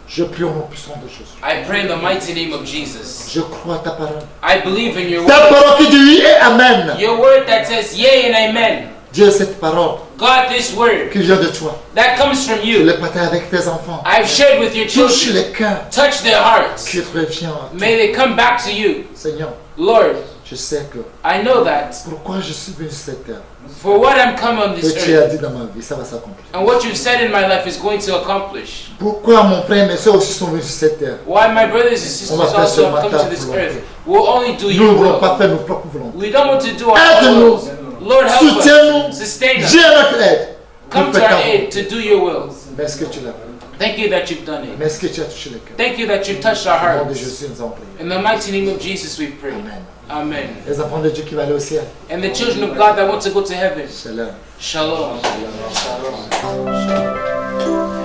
Je prie au nom puissant de Jésus. I pray in the mighty name of Jesus. Je crois à ta parole. I believe in your Ta word. parole qui dit oui et amen. Your word that says yea and amen. Dieu, cette parole God, this word qui vient de toi, that comes from je you, l'ai partagé avec tes enfants. I've shared with your Touche children. les cœurs Touch their hearts. qui reviennent à toi. May they come back to you. Seigneur, Lord, je sais que I know that pourquoi je suis venu sur cette terre, for what I'm come on que this tu as earth dit dans ma vie, ça va s'accomplir. and what you've said in my life is going to accomplish. Pourquoi mon frère et mes soeurs aussi sont venus sur cette terre? Why my brothers and sisters On va faire also ce have come matin to this volonté. earth will only do Nous ne your voulons pas will. faire nos propres volontés. We don't want to do our Aide-nous. wills. Lord, help us. Soutiens-nous. Sustain us. Viens à notre aide. Come Nous to fais our ta aid volonté. to do your will. Mais est-ce que tu l'as fait? Thank you that you've done it. Mais est-ce que tu as touché le cœur? Thank you that you've touched our Au nom de hearts. Jésus, nous avons prié. In the mighty name of Jesus we pray. Amen. Amen. Les enfants de Dieu qui vont aller au ciel. And the children of God that want to go to heaven. Shalom. Shalom. Shalom. Shalom.